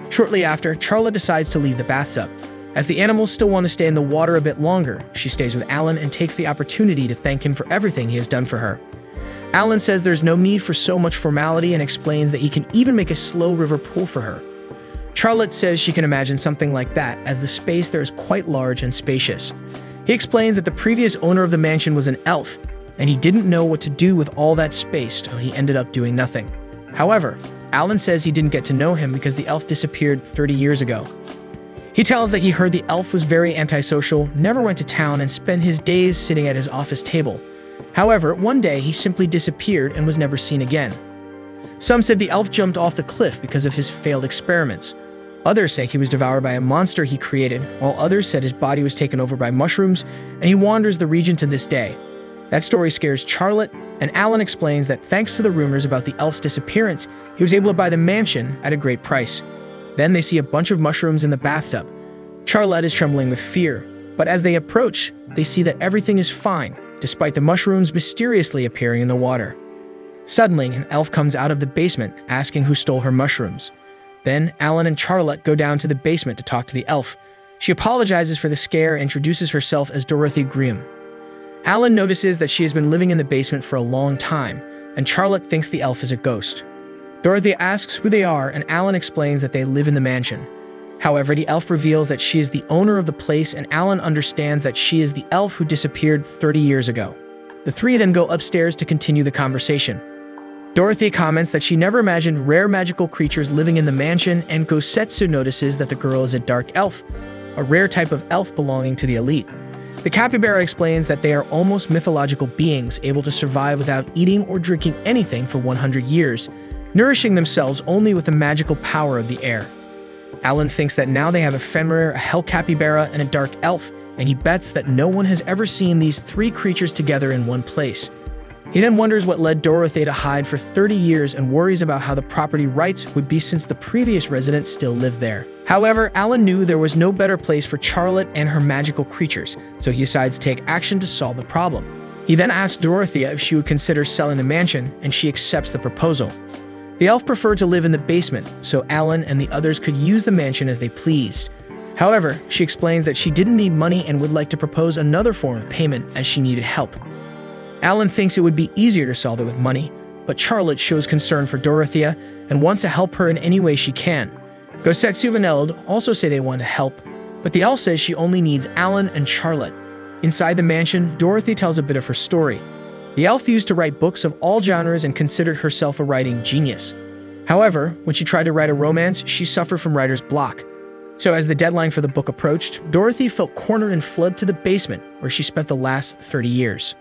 S1: Shortly after, Charlotte decides to leave the bathtub. As the animals still want to stay in the water a bit longer, she stays with Alan and takes the opportunity to thank him for everything he has done for her. Alan says there's no need for so much formality and explains that he can even make a slow river pool for her. Charlotte says she can imagine something like that, as the space there is quite large and spacious. He explains that the previous owner of the mansion was an elf, and he didn't know what to do with all that space, so he ended up doing nothing. However, Alan says he didn't get to know him because the elf disappeared 30 years ago. He tells that he heard the elf was very antisocial, never went to town, and spent his days sitting at his office table. However, one day he simply disappeared and was never seen again. Some said the elf jumped off the cliff because of his failed experiments. Others say he was devoured by a monster he created, while others said his body was taken over by mushrooms, and he wanders the region to this day. That story scares Charlotte, and Alan explains that thanks to the rumors about the elf's disappearance, he was able to buy the mansion at a great price. Then they see a bunch of mushrooms in the bathtub. Charlotte is trembling with fear, but as they approach, they see that everything is fine, despite the mushrooms mysteriously appearing in the water. Suddenly, an elf comes out of the basement, asking who stole her mushrooms. Then, Alan and Charlotte go down to the basement to talk to the elf. She apologizes for the scare and introduces herself as Dorothy Grimm. Alan notices that she has been living in the basement for a long time, and Charlotte thinks the elf is a ghost. Dorothy asks who they are, and Alan explains that they live in the mansion. However, the elf reveals that she is the owner of the place, and Alan understands that she is the elf who disappeared 30 years ago. The three then go upstairs to continue the conversation. Dorothy comments that she never imagined rare magical creatures living in the mansion, and Gosetsu notices that the girl is a dark elf, a rare type of elf belonging to the elite. The capybara explains that they are almost mythological beings, able to survive without eating or drinking anything for 100 years, nourishing themselves only with the magical power of the air. Alan thinks that now they have a Fenrir, a hell capybara, and a dark elf, and he bets that no one has ever seen these three creatures together in one place. He then wonders what led Dorothy to hide for 30 years and worries about how the property rights would be since the previous residents still lived there. However, Alan knew there was no better place for Charlotte and her magical creatures, so he decides to take action to solve the problem. He then asks Dorothea if she would consider selling the mansion, and she accepts the proposal. The elf preferred to live in the basement, so Alan and the others could use the mansion as they pleased. However, she explains that she didn't need money and would like to propose another form of payment as she needed help. Alan thinks it would be easier to solve it with money, but Charlotte shows concern for Dorothea and wants to help her in any way she can. Gosetsu and Eld also say they want to help, but the elf says she only needs Alan and Charlotte. Inside the mansion, Dorothy tells a bit of her story. The elf used to write books of all genres and considered herself a writing genius. However, when she tried to write a romance, she suffered from writer's block. So as the deadline for the book approached, Dorothy felt cornered and fled to the basement, where she spent the last 30 years.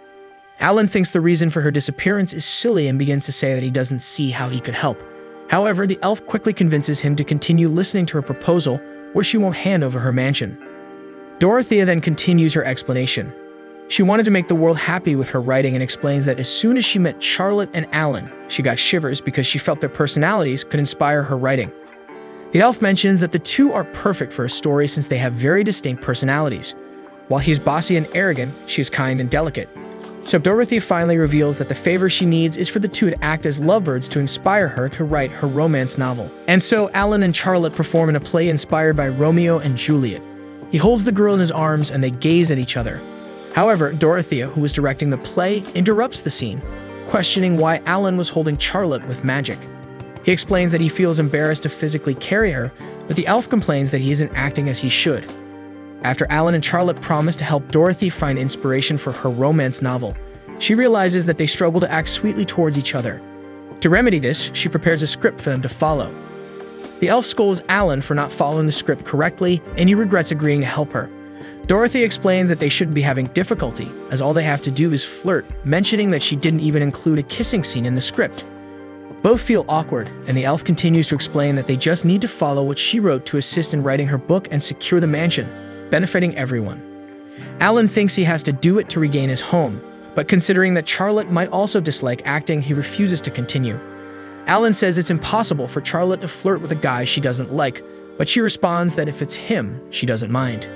S1: Alan thinks the reason for her disappearance is silly and begins to say that he doesn't see how he could help. However, the elf quickly convinces him to continue listening to her proposal, where she won't hand over her mansion. Dorothea then continues her explanation. She wanted to make the world happy with her writing and explains that as soon as she met Charlotte and Alan, she got shivers because she felt their personalities could inspire her writing. The elf mentions that the two are perfect for a story since they have very distinct personalities. While he's bossy and arrogant, she is kind and delicate. So Dorothy finally reveals that the favor she needs is for the two to act as lovebirds to inspire her to write her romance novel. And so Alan and Charlotte perform in a play inspired by Romeo and Juliet. He holds the girl in his arms and they gaze at each other. However, Dorothea, who was directing the play, interrupts the scene, questioning why Alan was holding Charlotte with magic. He explains that he feels embarrassed to physically carry her, but the elf complains that he isn't acting as he should. After Alan and Charlotte promise to help Dorothy find inspiration for her romance novel, she realizes that they struggle to act sweetly towards each other. To remedy this, she prepares a script for them to follow. The elf scolds Alan for not following the script correctly, and he regrets agreeing to help her. Dorothy explains that they shouldn't be having difficulty, as all they have to do is flirt, mentioning that she didn't even include a kissing scene in the script. Both feel awkward, and the elf continues to explain that they just need to follow what she wrote to assist in writing her book and secure the mansion, benefiting everyone. Alan thinks he has to do it to regain his home, but considering that Charlotte might also dislike acting, he refuses to continue. Alan says it's impossible for Charlotte to flirt with a guy she doesn't like, but she responds that if it's him, she doesn't mind.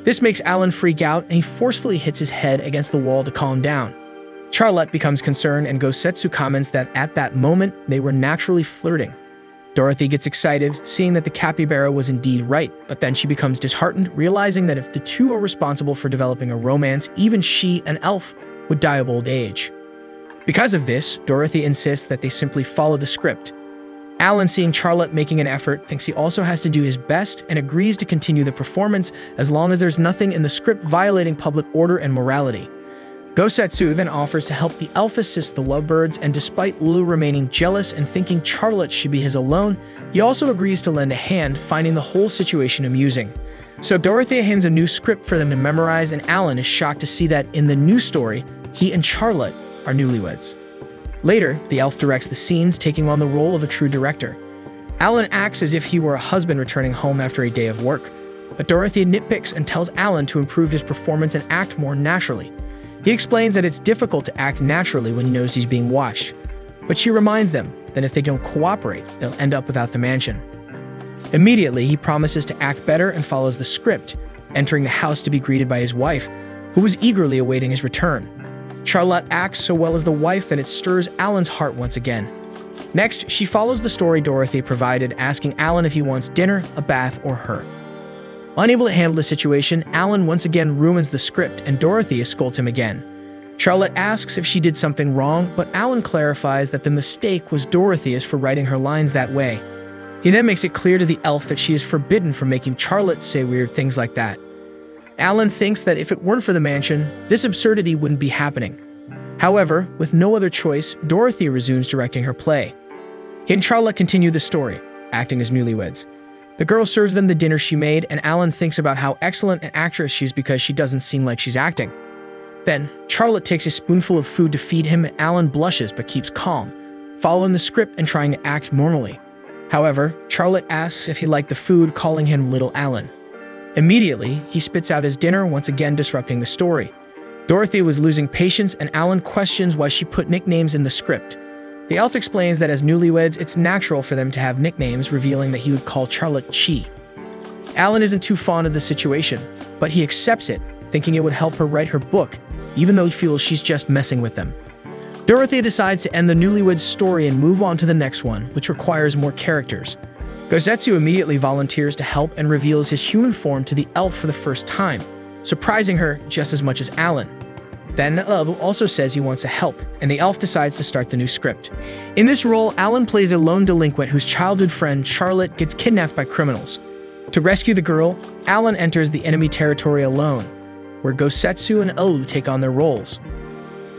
S1: This makes Alan freak out, and he forcefully hits his head against the wall to calm down. Charlotte becomes concerned, and Gosetsu comments that at that moment, they were naturally flirting. Dorothy gets excited, seeing that the capybara was indeed right, but then she becomes disheartened, realizing that if the two are responsible for developing a romance, even she, an elf, would die of old age. Because of this, Dorothy insists that they simply follow the script. Alan, seeing Charlotte making an effort, thinks he also has to do his best and agrees to continue the performance as long as there's nothing in the script violating public order and morality. Gosetsu then offers to help the elf assist the lovebirds, and despite Lulu remaining jealous and thinking Charlotte should be his alone, he also agrees to lend a hand, finding the whole situation amusing. So Dorothea hands a new script for them to memorize, and Alan is shocked to see that in the new story, he and Charlotte are newlyweds. Later, the elf directs the scenes, taking on the role of a true director. Alan acts as if he were a husband returning home after a day of work, but Dorothea nitpicks and tells Alan to improve his performance and act more naturally. He explains that it's difficult to act naturally when he knows he's being watched, but she reminds them that if they don't cooperate, they'll end up without the mansion. Immediately, he promises to act better and follows the script, entering the house to be greeted by his wife, who was eagerly awaiting his return. Charlotte acts so well as the wife that it stirs Alan's heart once again. Next, she follows the story Dorothy provided, asking Alan if he wants dinner, a bath, or her. Unable to handle the situation, Alan once again ruins the script, and Dorothy scolds him again. Charlotte asks if she did something wrong, but Alan clarifies that the mistake was Dorothea's for writing her lines that way. He then makes it clear to the elf that she is forbidden from making Charlotte say weird things like that. Alan thinks that if it weren't for the mansion, this absurdity wouldn't be happening. However, with no other choice, Dorothea resumes directing her play. He and Charlotte continue the story, acting as newlyweds. The girl serves them the dinner she made, and Alan thinks about how excellent an actress she is because she doesn't seem like she's acting. Then, Charlotte takes a spoonful of food to feed him, and Alan blushes but keeps calm, following the script and trying to act normally. However, Charlotte asks if he liked the food, calling him Little Alan. Immediately, he spits out his dinner, once again disrupting the story. Dorothea was losing patience, and Alan questions why she put nicknames in the script. The elf explains that as newlyweds, it's natural for them to have nicknames, revealing that he would call Charlotte Chi. Alan isn't too fond of the situation, but he accepts it, thinking it would help her write her book, even though he feels she's just messing with them. Dorothea decides to end the newlyweds story and move on to the next one, which requires more characters. Gosetsu immediately volunteers to help and reveals his human form to the elf for the first time, surprising her just as much as Alan. Then the elf also says he wants to help, and the elf decides to start the new script. In this role, Alan plays a lone delinquent whose childhood friend, Charlotte, gets kidnapped by criminals. To rescue the girl, Alan enters the enemy territory alone, where Gosetsu and Elu take on their roles.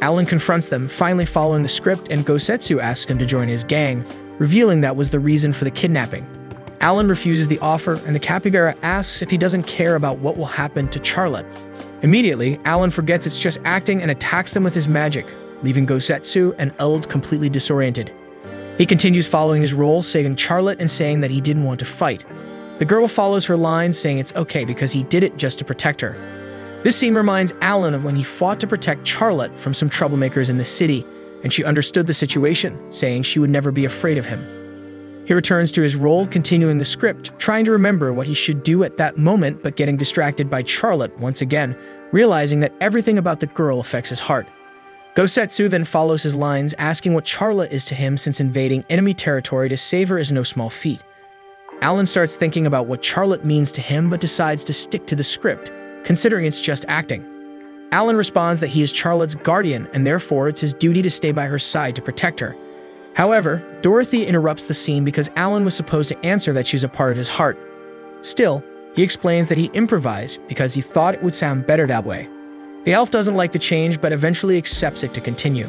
S1: Alan confronts them, finally following the script, and Gosetsu asks him to join his gang, revealing that was the reason for the kidnapping. Alan refuses the offer, and the capybara asks if he doesn't care about what will happen to Charlotte. Immediately, Alan forgets it's just acting and attacks them with his magic, leaving Gosetsu and Eld completely disoriented. He continues following his role, saving Charlotte and saying that he didn't want to fight. The girl follows her lines, saying it's okay because he did it just to protect her. This scene reminds Alan of when he fought to protect Charlotte from some troublemakers in the city, and she understood the situation, saying she would never be afraid of him. He returns to his role, continuing the script, trying to remember what he should do at that moment, but getting distracted by Charlotte once again, realizing that everything about the girl affects his heart. Gosetsu then follows his lines, asking what Charlotte is to him, since invading enemy territory to save her is no small feat. Alan starts thinking about what Charlotte means to him, but decides to stick to the script, considering it's just acting. Alan responds that he is Charlotte's guardian, and therefore it's his duty to stay by her side to protect her. However, Dorothea interrupts the scene because Alan was supposed to answer that she's a part of his heart. Still, he explains that he improvised because he thought it would sound better that way. The elf doesn't like the change, but eventually accepts it to continue.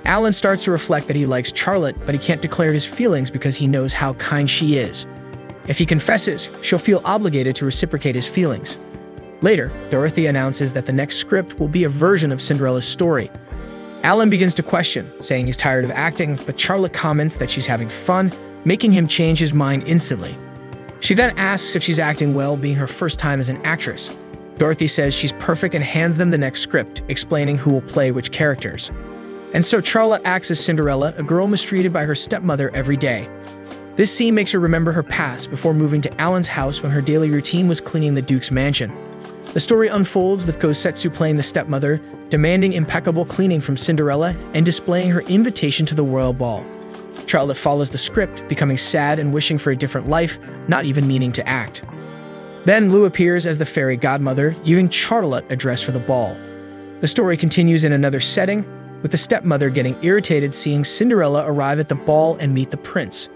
S1: Alan starts to reflect that he likes Charlotte, but he can't declare his feelings because he knows how kind she is. If he confesses, she'll feel obligated to reciprocate his feelings. Later, Dorothea announces that the next script will be a version of Cinderella's story. Alan begins to question, saying he's tired of acting, but Charlotte comments that she's having fun, making him change his mind instantly. She then asks if she's acting well, being her first time as an actress. Dorothy says she's perfect and hands them the next script, explaining who will play which characters. And so Charlotte acts as Cinderella, a girl mistreated by her stepmother every day. This scene makes her remember her past before moving to Alan's house when her daily routine was cleaning the Duke's mansion. The story unfolds with Gosetsu playing the stepmother, demanding impeccable cleaning from Cinderella and displaying her invitation to the royal ball. Charlotte follows the script, becoming sad and wishing for a different life, not even meaning to act. Then Lou appears as the fairy godmother, giving Charlotte a dress for the ball. The story continues in another setting, with the stepmother getting irritated seeing Cinderella arrive at the ball and meet the prince.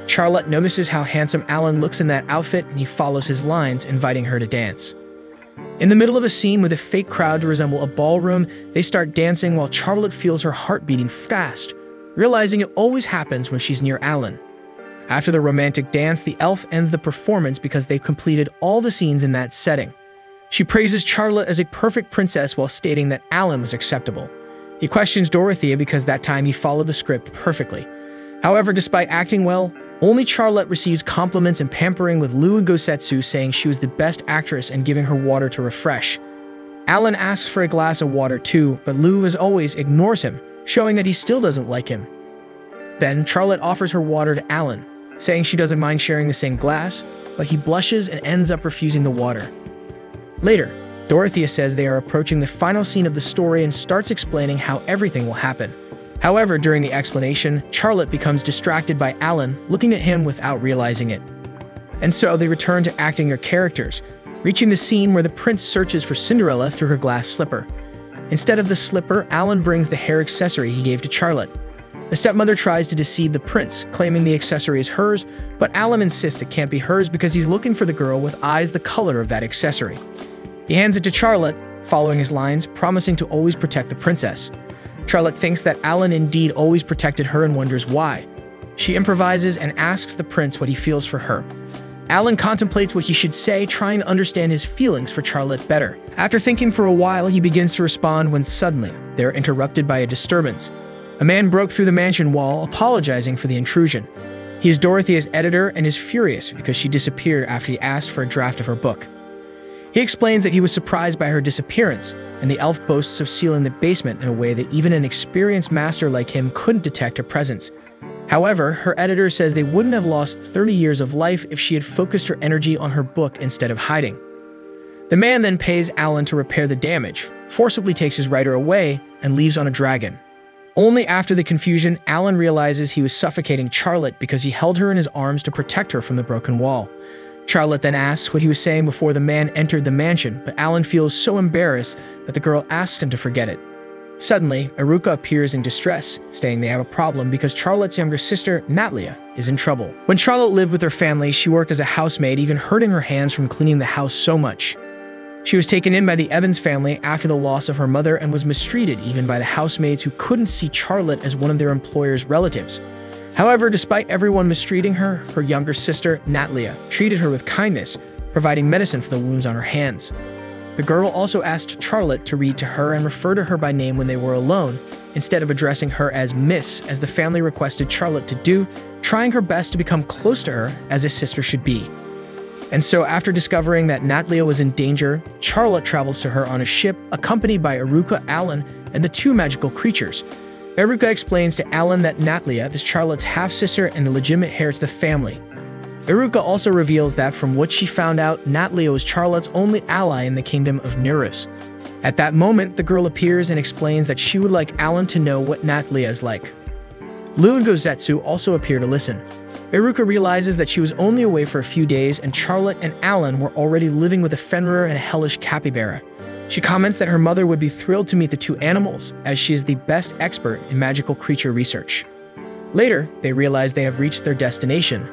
S1: Charlotte notices how handsome Alan looks in that outfit, and he follows his lines, inviting her to dance. In the middle of a scene with a fake crowd to resemble a ballroom, they start dancing while Charlotte feels her heart beating fast, realizing it always happens when she's near Alan. After the romantic dance, the elf ends the performance because they've completed all the scenes in that setting. She praises Charlotte as a perfect princess while stating that Alan was acceptable. He questions Dorothea because that time he followed the script perfectly. However, despite acting well, only Charlotte receives compliments and pampering, with Lou and Gosetsu saying she was the best actress and giving her water to refresh. Alan asks for a glass of water too, but Lou, as always, ignores him, showing that he still doesn't like him. Then Charlotte offers her water to Alan, saying she doesn't mind sharing the same glass, but he blushes and ends up refusing the water. Later, Dorothea says they are approaching the final scene of the story and starts explaining how everything will happen. However, during the explanation, Charlotte becomes distracted by Alan, looking at him without realizing it. And so they return to acting their characters, reaching the scene where the prince searches for Cinderella through her glass slipper. Instead of the slipper, Alan brings the hair accessory he gave to Charlotte. The stepmother tries to deceive the prince, claiming the accessory is hers, but Alan insists it can't be hers because he's looking for the girl with eyes the color of that accessory. He hands it to Charlotte, following his lines, promising to always protect the princess. Charlotte thinks that Alan indeed always protected her and wonders why. She improvises and asks the prince what he feels for her. Alan contemplates what he should say, trying to understand his feelings for Charlotte better. After thinking for a while, he begins to respond when suddenly they are interrupted by a disturbance. A man broke through the mansion wall, apologizing for the intrusion. He is Dorothea's editor and is furious because she disappeared after he asked for a draft of her book. He explains that he was surprised by her disappearance, and the elf boasts of sealing the basement in a way that even an experienced master like him couldn't detect her presence. However, her editor says they wouldn't have lost 30 years of life if she had focused her energy on her book instead of hiding. The man then pays Alan to repair the damage, forcibly takes his writer away, and leaves on a dragon. Only after the confusion, Alan realizes he was suffocating Charlotte because he held her in his arms to protect her from the broken wall. Charlotte then asks what he was saying before the man entered the mansion, but Alan feels so embarrassed that the girl asks him to forget it. Suddenly, Eruca appears in distress, stating they have a problem because Charlotte's younger sister, Natlia, is in trouble. When Charlotte lived with her family, she worked as a housemaid, even hurting her hands from cleaning the house so much. She was taken in by the Evans family after the loss of her mother and was mistreated even by the housemaids who couldn't see Charlotte as one of their employer's relatives. However, despite everyone mistreating her, her younger sister, Natlia, treated her with kindness, providing medicine for the wounds on her hands. The girl also asked Charlotte to read to her and refer to her by name when they were alone, instead of addressing her as Miss, as the family requested Charlotte to do, trying her best to become close to her as a sister should be. And so after discovering that Natlia was in danger, Charlotte travels to her on a ship, accompanied by Eruca, Alan, and the two magical creatures. Eruca explains to Alan that Natlia is Charlotte's half-sister and the legitimate heir to the family. Eruca also reveals that from what she found out, Natlia was Charlotte's only ally in the kingdom of Nerus. At that moment, the girl appears and explains that she would like Alan to know what Natlia is like. Lu and Gozetsu also appear to listen. Eruca realizes that she was only away for a few days and Charlotte and Alan were already living with a Fenrir and a hellish capybara. She comments that her mother would be thrilled to meet the two animals, as she is the best expert in magical creature research. Later, they realize they have reached their destination,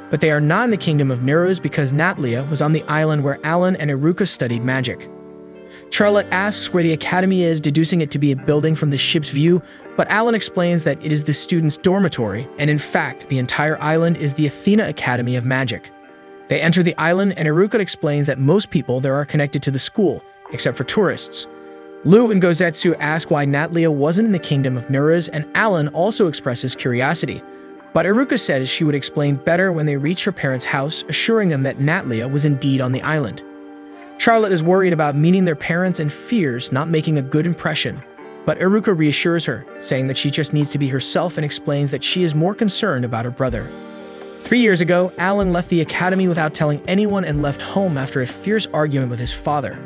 S1: but they are not in the kingdom of Nerus because Natlia was on the island where Alan and Eruca studied magic. Charlotte asks where the academy is, deducing it to be a building from the ship's view, but Alan explains that it is the students' dormitory, and in fact, the entire island is the Athena Academy of Magic. They enter the island, and Eruca explains that most people there are connected to the school, except for tourists. Lu and Gozetsu ask why Natlia wasn't in the kingdom of Nerus, and Alan also expresses curiosity. But Eruca says she would explain better when they reach her parents' house, assuring them that Natlia was indeed on the island. Charlotte is worried about meeting their parents and fears not making a good impression, but Eruca reassures her, saying that she just needs to be herself and explains that she is more concerned about her brother. 3 years ago, Alan left the academy without telling anyone and left home after a fierce argument with his father.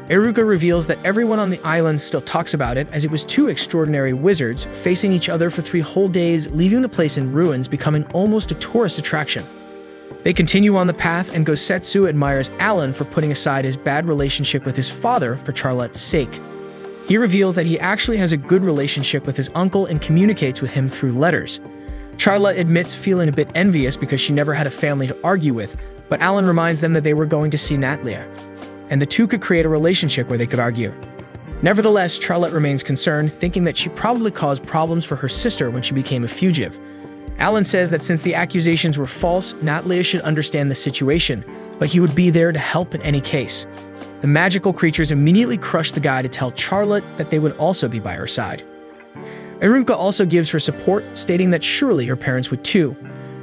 S1: Eruca reveals that everyone on the island still talks about it, as it was two extraordinary wizards facing each other for 3 whole days, leaving the place in ruins, becoming almost a tourist attraction. They continue on the path, and Gosetsu admires Alan for putting aside his bad relationship with his father for Charlotte's sake. He reveals that he actually has a good relationship with his uncle and communicates with him through letters. Charlotte admits feeling a bit envious because she never had a family to argue with, but Alan reminds them that they were going to see Natlia, and the two could create a relationship where they could argue. Nevertheless, Charlotte remains concerned, thinking that she probably caused problems for her sister when she became a fugitive. Alan says that since the accusations were false, Natlia should understand the situation, but he would be there to help in any case. The magical creatures immediately crush the guy to tell Charlotte that they would also be by her side. Eruca also gives her support, stating that surely her parents would too.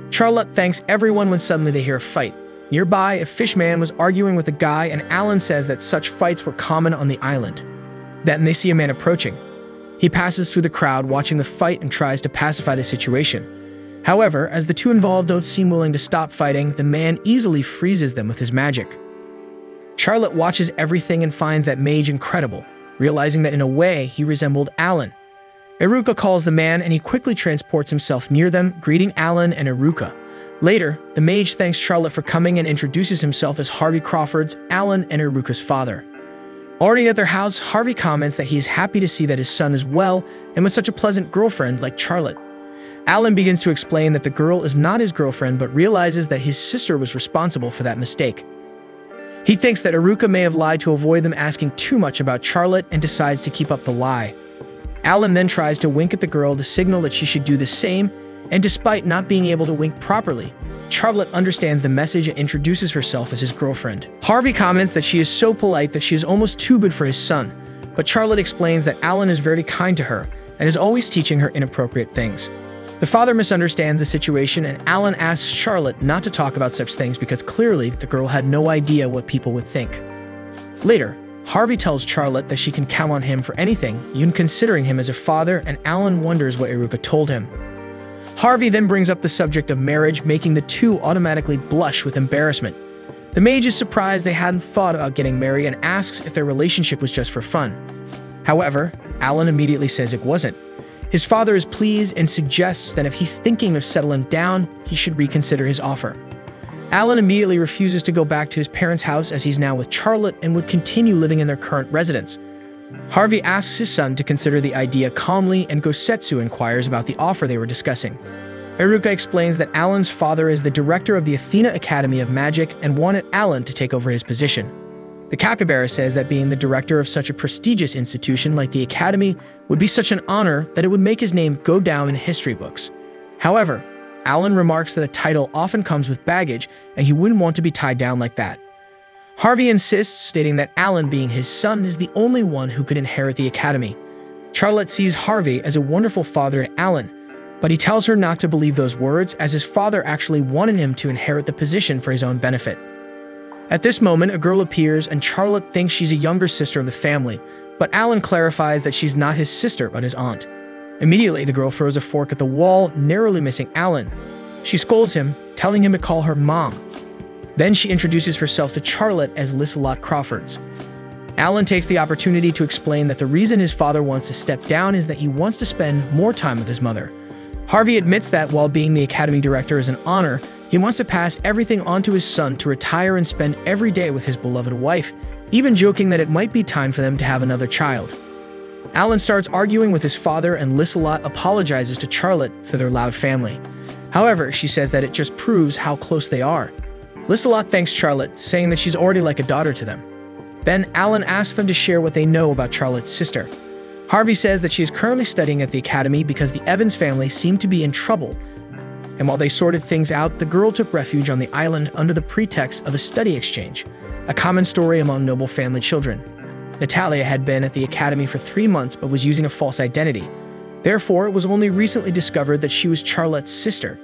S1: Charlotte thanks everyone when suddenly they hear a fight. Nearby, a fishman was arguing with a guy, and Alan says that such fights were common on the island. Then they see a man approaching. He passes through the crowd watching the fight and tries to pacify the situation. However, as the two involved don't seem willing to stop fighting, the man easily freezes them with his magic. Charlotte watches everything and finds that Mage incredible, realizing that in a way he resembled Alan. Eruca calls the man and he quickly transports himself near them, greeting Alan and Eruca. Later, the Mage thanks Charlotte for coming and introduces himself as Harvey Crawford's, Alan and Eruca's father. Already at their house, Harvey comments that he is happy to see that his son is well and with such a pleasant girlfriend like Charlotte. Alan begins to explain that the girl is not his girlfriend, but realizes that his sister was responsible for that mistake. He thinks that Iruka may have lied to avoid them asking too much about Charlotte and decides to keep up the lie. Alan then tries to wink at the girl to signal that she should do the same, and despite not being able to wink properly, Charlotte understands the message and introduces herself as his girlfriend. Harvey comments that she is so polite that she is almost too good for his son, but Charlotte explains that Alan is very kind to her and is always teaching her inappropriate things. The father misunderstands the situation, and Alan asks Charlotte not to talk about such things because clearly the girl had no idea what people would think. Later, Harvey tells Charlotte that she can count on him for anything, even considering him as a father, and Alan wonders what Iruka told him. Harvey then brings up the subject of marriage, making the two automatically blush with embarrassment. The mage is surprised they hadn't thought about getting married and asks if their relationship was just for fun. However, Alan immediately says it wasn't. His father is pleased and suggests that if he's thinking of settling down, he should reconsider his offer. Alan immediately refuses to go back to his parents' house as he's now with Charlotte and would continue living in their current residence. Harvey asks his son to consider the idea calmly, and Gosetsu inquires about the offer they were discussing. Iruka explains that Alan's father is the director of the Athena Academy of Magic and wanted Alan to take over his position. The capybara says that being the director of such a prestigious institution like the Academy would be such an honor that it would make his name go down in history books. However, Alan remarks that a title often comes with baggage and he wouldn't want to be tied down like that. Harvey insists, stating that Alan, being his son, is the only one who could inherit the Academy. Charlotte sees Harvey as a wonderful father to Alan, but he tells her not to believe those words as his father actually wanted him to inherit the position for his own benefit. At this moment, a girl appears and Charlotte thinks she's a younger sister of the family, but Alan clarifies that she's not his sister but his aunt. Immediately, the girl throws a fork at the wall, narrowly missing Alan. She scolds him, telling him to call her mom. Then she introduces herself to Charlotte as Liselot Crawfords. Alan takes the opportunity to explain that the reason his father wants to step down is that he wants to spend more time with his mother. Harvey admits that while being the Academy director is an honor, he wants to pass everything on to his son to retire and spend every day with his beloved wife, even joking that it might be time for them to have another child. Alan starts arguing with his father, and Liselot apologizes to Charlotte for their loud family. However, she says that it just proves how close they are. Liselot thanks Charlotte, saying that she's already like a daughter to them. Then Alan asks them to share what they know about Charlotte's sister. Harvey says that she is currently studying at the Academy because the Evans family seemed to be in trouble, and while they sorted things out, the girl took refuge on the island under the pretext of a study exchange, a common story among noble family children. Natalia had been at the Academy for 3 months but was using a false identity. Therefore, it was only recently discovered that she was Charlotte's sister.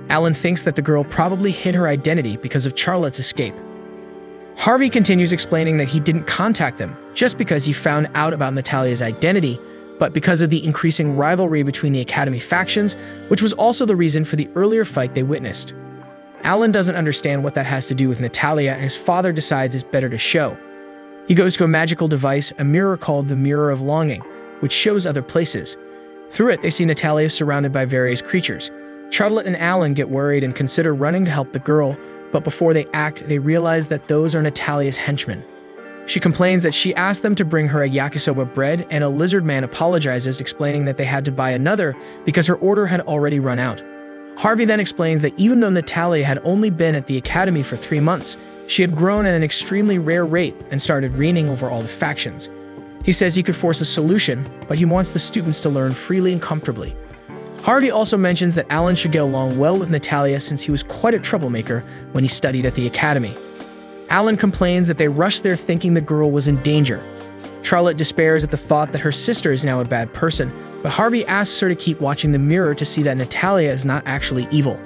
S1: Alan thinks that the girl probably hid her identity because of Charlotte's escape. Harvey continues explaining that he didn't contact them just because he found out about Natalia's identity, but because of the increasing rivalry between the Academy factions, which was also the reason for the earlier fight they witnessed. Alan doesn't understand what that has to do with Natalia, and his father decides it's better to show. He goes to a magical device, a mirror called the Mirror of Longing, which shows other places. Through it, they see Natalia surrounded by various creatures. Charlotte and Alan get worried and consider running to help the girl, but before they act, they realize that those are Natalia's henchmen. She complains that she asked them to bring her a yakisoba bread, and a lizard man apologizes, explaining that they had to buy another because her order had already run out. Harvey then explains that even though Natalia had only been at the Academy for 3 months, she had grown at an extremely rare rate and started reigning over all the factions. He says he could force a solution, but he wants the students to learn freely and comfortably. Harvey also mentions that Alan should get along well with Natalia since he was quite a troublemaker when he studied at the Academy. Alan complains that they rushed there thinking the girl was in danger. Charlotte despairs at the thought that her sister is now a bad person, but Harvey asks her to keep watching the mirror to see that Natalia is not actually evil.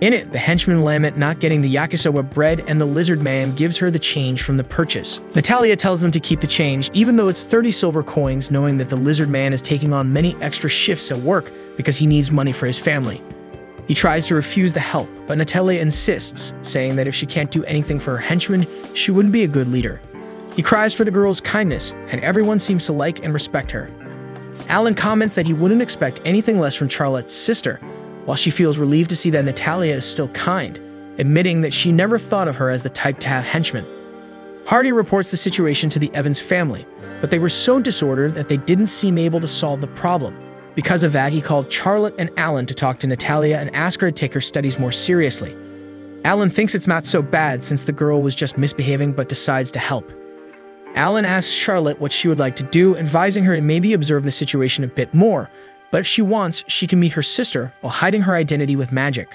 S1: In it, the henchmen lament not getting the yakisoba bread, and the lizard man gives her the change from the purchase. Natalia tells them to keep the change, even though it's 30 silver coins, knowing that the lizard man is taking on many extra shifts at work because he needs money for his family. He tries to refuse the help, but Natalia insists, saying that if she can't do anything for her henchmen, she wouldn't be a good leader. He cries for the girl's kindness, and everyone seems to like and respect her. Alan comments that he wouldn't expect anything less from Charlotte's sister, while she feels relieved to see that Natalia is still kind, admitting that she never thought of her as the type to have henchmen. Hardy reports the situation to the Evans family, but they were so disordered that they didn't seem able to solve the problem. Because of that, he called Charlotte and Alan to talk to Natalia and ask her to take her studies more seriously. Alan thinks it's not so bad since the girl was just misbehaving but decides to help. Alan asks Charlotte what she would like to do, advising her to maybe observe the situation a bit more, but if she wants, she can meet her sister while hiding her identity with magic.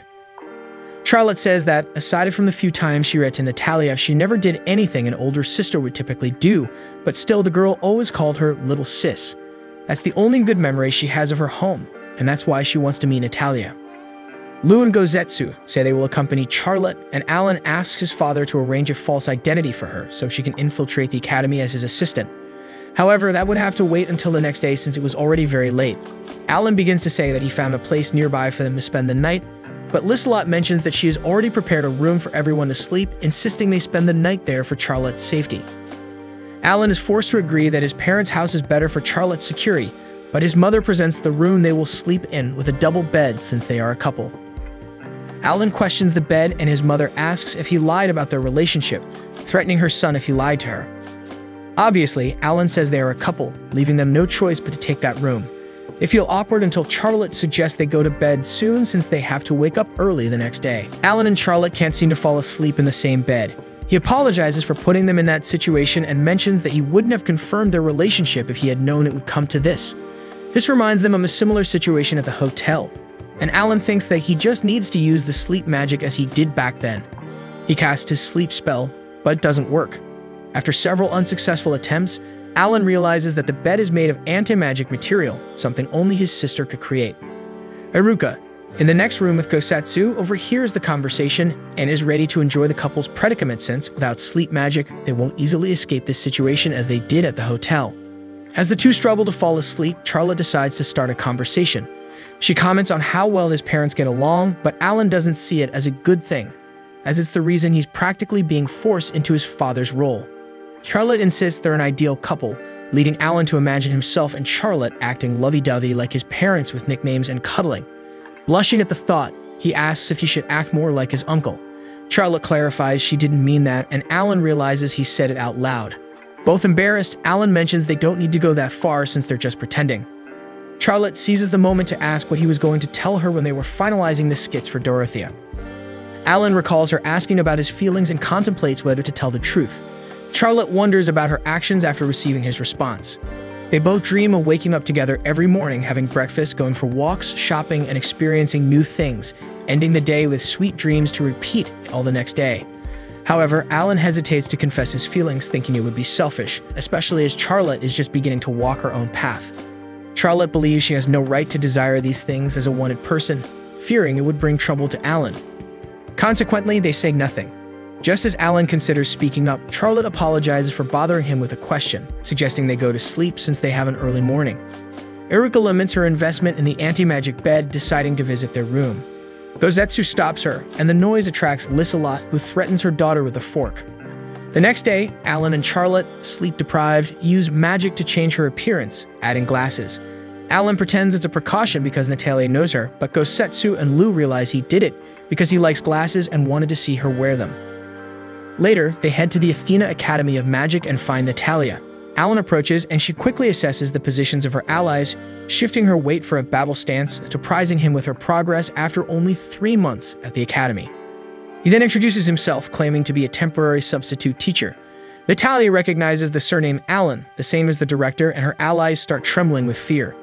S1: Charlotte says that, aside from the few times she read to Natalia, she never did anything an older sister would typically do, but still the girl always called her little sis. That's the only good memory she has of her home, and that's why she wants to meet Natalia. Lou and Gozetsu say they will accompany Charlotte, and Alan asks his father to arrange a false identity for her so she can infiltrate the academy as his assistant. However, that would have to wait until the next day since it was already very late. Alan begins to say that he found a place nearby for them to spend the night, but Liselot mentions that she has already prepared a room for everyone to sleep, insisting they spend the night there for Charlotte's safety. Alan is forced to agree that his parents' house is better for Charlotte's security, but his mother presents the room they will sleep in with a double bed since they are a couple. Alan questions the bed and his mother asks if he lied about their relationship, threatening her son if he lied to her. Obviously, Alan says they are a couple, leaving them no choice but to take that room. They feel awkward until Charlotte suggests they go to bed soon since they have to wake up early the next day. Alan and Charlotte can't seem to fall asleep in the same bed. He apologizes for putting them in that situation and mentions that he wouldn't have confirmed their relationship if he had known it would come to this. This reminds them of a similar situation at the hotel, and Alan thinks that he just needs to use the sleep magic as he did back then. He casts his sleep spell, but it doesn't work. After several unsuccessful attempts, Alan realizes that the bed is made of anti-magic material, something only his sister could create. Iruka, in the next room with Gosetsu, overhears the conversation and is ready to enjoy the couple's predicament since, without sleep magic, they won't easily escape this situation as they did at the hotel. As the two struggle to fall asleep, Charlotte decides to start a conversation. She comments on how well his parents get along, but Alan doesn't see it as a good thing, as it's the reason he's practically being forced into his father's role. Charlotte insists they're an ideal couple, leading Alan to imagine himself and Charlotte acting lovey-dovey like his parents with nicknames and cuddling. Blushing at the thought, he asks if he should act more like his uncle. Charlotte clarifies she didn't mean that, and Alan realizes he said it out loud. Both embarrassed, Alan mentions they don't need to go that far since they're just pretending. Charlotte seizes the moment to ask what he was going to tell her when they were finalizing the skits for Dorothea. Alan recalls her asking about his feelings and contemplates whether to tell the truth. Charlotte wonders about her actions after receiving his response. They both dream of waking up together every morning, having breakfast, going for walks, shopping, and experiencing new things, ending the day with sweet dreams to repeat all the next day. However, Alan hesitates to confess his feelings, thinking it would be selfish, especially as Charlotte is just beginning to walk her own path. Charlotte believes she has no right to desire these things as a wanted person, fearing it would bring trouble to Alan. Consequently, they say nothing. Just as Alan considers speaking up, Charlotte apologizes for bothering him with a question, suggesting they go to sleep since they have an early morning. Iruka laments her investment in the anti-magic bed, deciding to visit their room. Gozetsu stops her, and the noise attracts Liselot, who threatens her daughter with a fork. The next day, Alan and Charlotte, sleep-deprived, use magic to change her appearance, adding glasses. Alan pretends it's a precaution because Natalia knows her, but Gosetsu and Lou realize he did it because he likes glasses and wanted to see her wear them. Later, they head to the Athena Academy of Magic and find Natalia. Alan approaches, and she quickly assesses the positions of her allies, shifting her weight for a battle stance, surprising him with her progress after only 3 months at the academy. He then introduces himself, claiming to be a temporary substitute teacher. Natalia recognizes the surname Alan, the same as the director, and her allies start trembling with fear.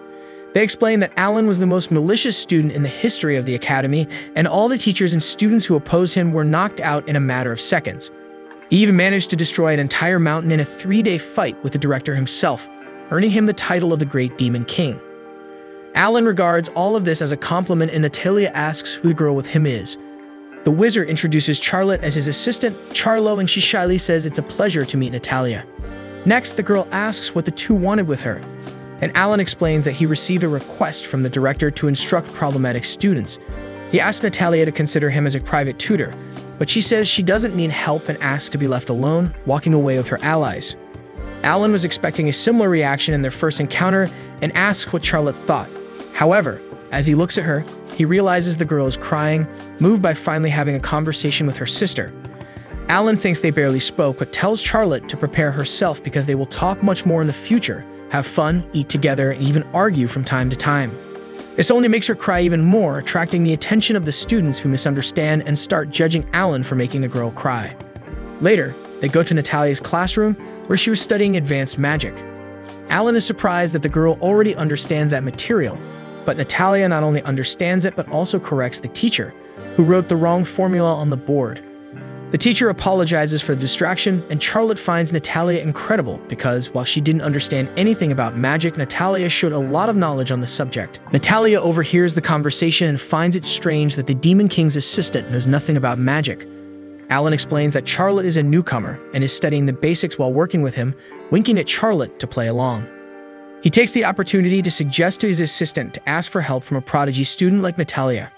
S1: They explain that Alan was the most malicious student in the history of the academy, and all the teachers and students who opposed him were knocked out in a matter of seconds. He even managed to destroy an entire mountain in a 3-day fight with the director himself, earning him the title of the Great Demon King. Alan regards all of this as a compliment, and Natalia asks who the girl with him is. The wizard introduces Charlotte as his assistant, Charlo, and she shyly says it's a pleasure to meet Natalia. Next, the girl asks what the two wanted with her, and Alan explains that he received a request from the director to instruct problematic students. He asks Natalia to consider him as a private tutor, but she says she doesn't need help and asks to be left alone, walking away with her allies. Alan was expecting a similar reaction in their first encounter and asks what Charlotte thought. However, as he looks at her, he realizes the girl is crying, moved by finally having a conversation with her sister. Alan thinks they barely spoke, but tells Charlotte to prepare herself because they will talk much more in the future, have fun, eat together, and even argue from time to time. This only makes her cry even more, attracting the attention of the students who misunderstand and start judging Alan for making the girl cry. Later, they go to Natalia's classroom, where she was studying advanced magic. Alan is surprised that the girl already understands that material, but Natalia not only understands it but also corrects the teacher, who wrote the wrong formula on the board. The teacher apologizes for the distraction, and Charlotte finds Natalia incredible because, while she didn't understand anything about magic, Natalia showed a lot of knowledge on the subject. Natalia overhears the conversation and finds it strange that the Demon King's assistant knows nothing about magic. Alan explains that Charlotte is a newcomer and is studying the basics while working with him, winking at Charlotte to play along. He takes the opportunity to suggest to his assistant to ask for help from a prodigy student like Natalia.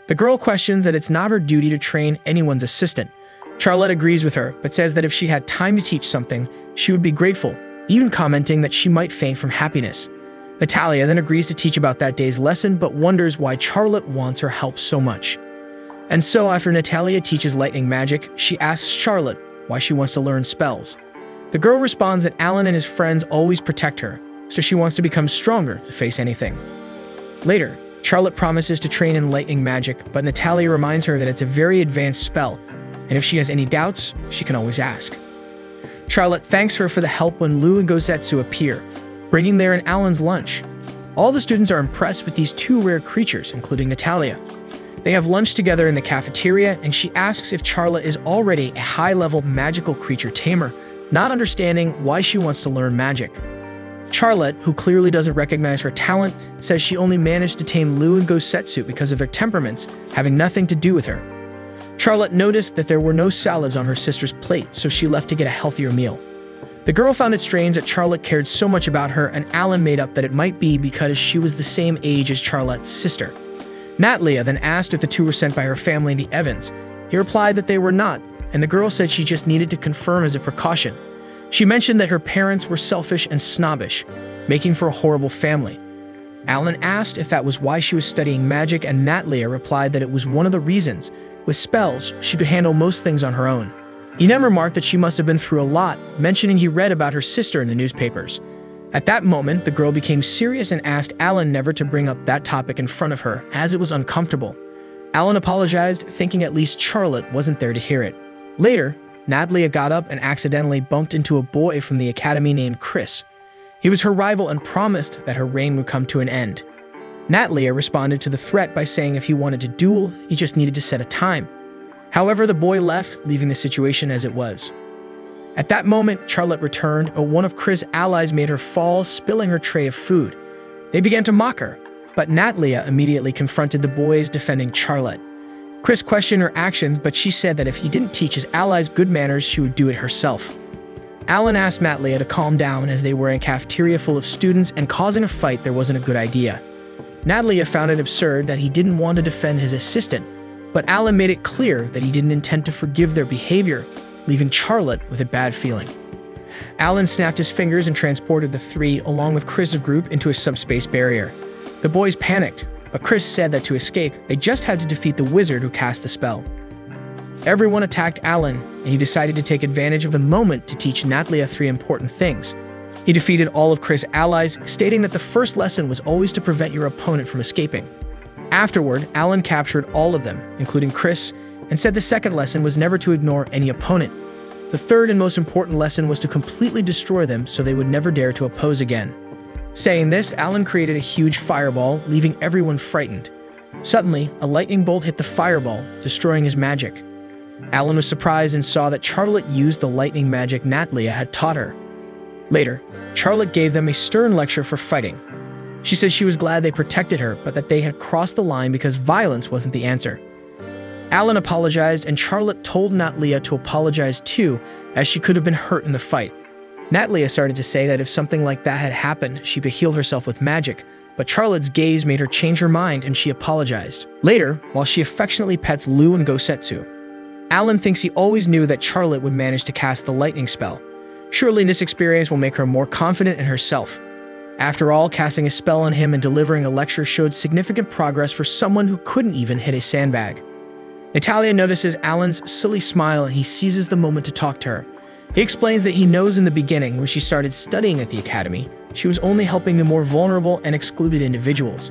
S1: The girl questions that it's not her duty to train anyone's assistant. Charlotte agrees with her, but says that if she had time to teach something, she would be grateful, even commenting that she might faint from happiness. Natalia then agrees to teach about that day's lesson, but wonders why Charlotte wants her help so much. And so, after Natalia teaches lightning magic, she asks Charlotte why she wants to learn spells. The girl responds that Alan and his friends always protect her, so she wants to become stronger to face anything. Later, Charlotte promises to train in lightning magic, but Natalia reminds her that it's a very advanced spell, and if she has any doubts, she can always ask. Charlotte thanks her for the help when Lou and Gosetsu appear, bringing their and Alan's lunch. All the students are impressed with these two rare creatures, including Natalia. They have lunch together in the cafeteria, and she asks if Charlotte is already a high-level magical creature tamer, not understanding why she wants to learn magic. Charlotte, who clearly doesn't recognize her talent, says she only managed to tame Lou and Gosetsu because of their temperaments, having nothing to do with her. Charlotte noticed that there were no salads on her sister's plate, so she left to get a healthier meal. The girl found it strange that Charlotte cared so much about her, and Alan made up that it might be because she was the same age as Charlotte's sister. Natalia then asked if the two were sent by her family, the Evans. He replied that they were not, and the girl said she just needed to confirm as a precaution. She mentioned that her parents were selfish and snobbish, making for a horrible family. Alan asked if that was why she was studying magic, and Natalia replied that it was one of the reasons. With spells, she could handle most things on her own. He then remarked that she must have been through a lot, mentioning he read about her sister in the newspapers. At that moment, the girl became serious and asked Alan never to bring up that topic in front of her, as it was uncomfortable. Alan apologized, thinking at least Charlotte wasn't there to hear it. Later, Natalia got up and accidentally bumped into a boy from the academy named Chris. He was her rival and promised that her reign would come to an end. Natalia responded to the threat by saying if he wanted to duel, he just needed to set a time. However, the boy left, leaving the situation as it was. At that moment, Charlotte returned, but one of Chris' allies made her fall, spilling her tray of food. They began to mock her, but Natalia immediately confronted the boys, defending Charlotte. Chris questioned her actions, but she said that if he didn't teach his allies good manners, she would do it herself. Alan asked Natalia to calm down as they were in a cafeteria full of students, and causing a fight there wasn't a good idea. Natalia found it absurd that he didn't want to defend his assistant, but Alan made it clear that he didn't intend to forgive their behavior, leaving Charlotte with a bad feeling. Alan snapped his fingers and transported the three, along with Chris's group, into a subspace barrier. The boys panicked, but Chris said that to escape, they just had to defeat the wizard who cast the spell. Everyone attacked Alan, and he decided to take advantage of the moment to teach Natalia three important things. He defeated all of Chris' allies, stating that the first lesson was always to prevent your opponent from escaping. Afterward, Alan captured all of them, including Chris, and said the second lesson was never to ignore any opponent. The third and most important lesson was to completely destroy them so they would never dare to oppose again. Saying this, Alan created a huge fireball, leaving everyone frightened. Suddenly, a lightning bolt hit the fireball, destroying his magic. Alan was surprised and saw that Charlotte used the lightning magic Natalia had taught her. Later, Charlotte gave them a stern lecture for fighting. She said she was glad they protected her, but that they had crossed the line because violence wasn't the answer. Alan apologized, and Charlotte told Natalia to apologize too, as she could have been hurt in the fight. Natalia started to say that if something like that had happened, she could heal herself with magic, but Charlotte's gaze made her change her mind and she apologized. Later, while she affectionately pets Lou and Gosetsu, Alan thinks he always knew that Charlotte would manage to cast the lightning spell. Surely this experience will make her more confident in herself. After all, casting a spell on him and delivering a lecture showed significant progress for someone who couldn't even hit a sandbag. Natalia notices Alan's silly smile and he seizes the moment to talk to her. He explains that he knows in the beginning, when she started studying at the academy, she was only helping the more vulnerable and excluded individuals.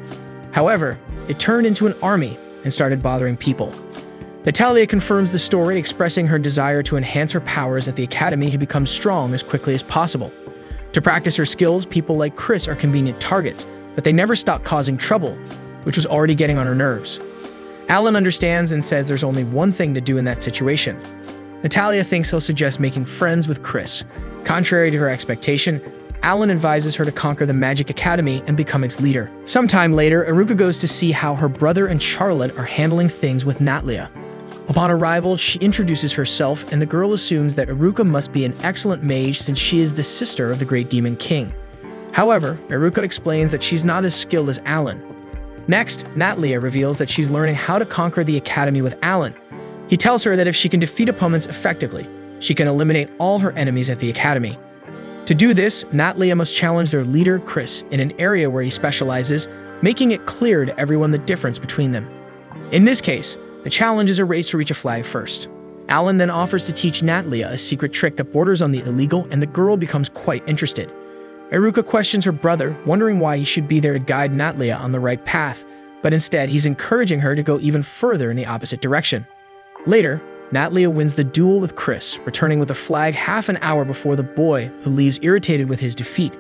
S1: However, it turned into an army and started bothering people. Natalia confirms the story, expressing her desire to enhance her powers at the academy to become strong as quickly as possible. To practice her skills, people like Chris are convenient targets, but they never stop causing trouble, which was already getting on her nerves. Alan understands and says there's only one thing to do in that situation. Natalia thinks he'll suggest making friends with Chris. Contrary to her expectation, Alan advises her to conquer the Magic Academy and become its leader. Sometime later, Iruka goes to see how her brother and Charlotte are handling things with Natalia. Upon arrival, she introduces herself, and the girl assumes that Iruka must be an excellent mage since she is the sister of the Great Demon King. However, Iruka explains that she's not as skilled as Alan. Next, Natalia reveals that she's learning how to conquer the academy with Alan. He tells her that if she can defeat opponents effectively, she can eliminate all her enemies at the academy. To do this, Natalia must challenge their leader, Chris, in an area where he specializes, making it clear to everyone the difference between them. In this case, the challenge is a race to reach a flag first. Alan then offers to teach Natalia a secret trick that borders on the illegal, and the girl becomes quite interested. Iruka questions her brother, wondering why he should be there to guide Natalia on the right path, but instead he's encouraging her to go even further in the opposite direction. Later, Natalia wins the duel with Chris, returning with a flag half an hour before the boy, who leaves irritated with his defeat.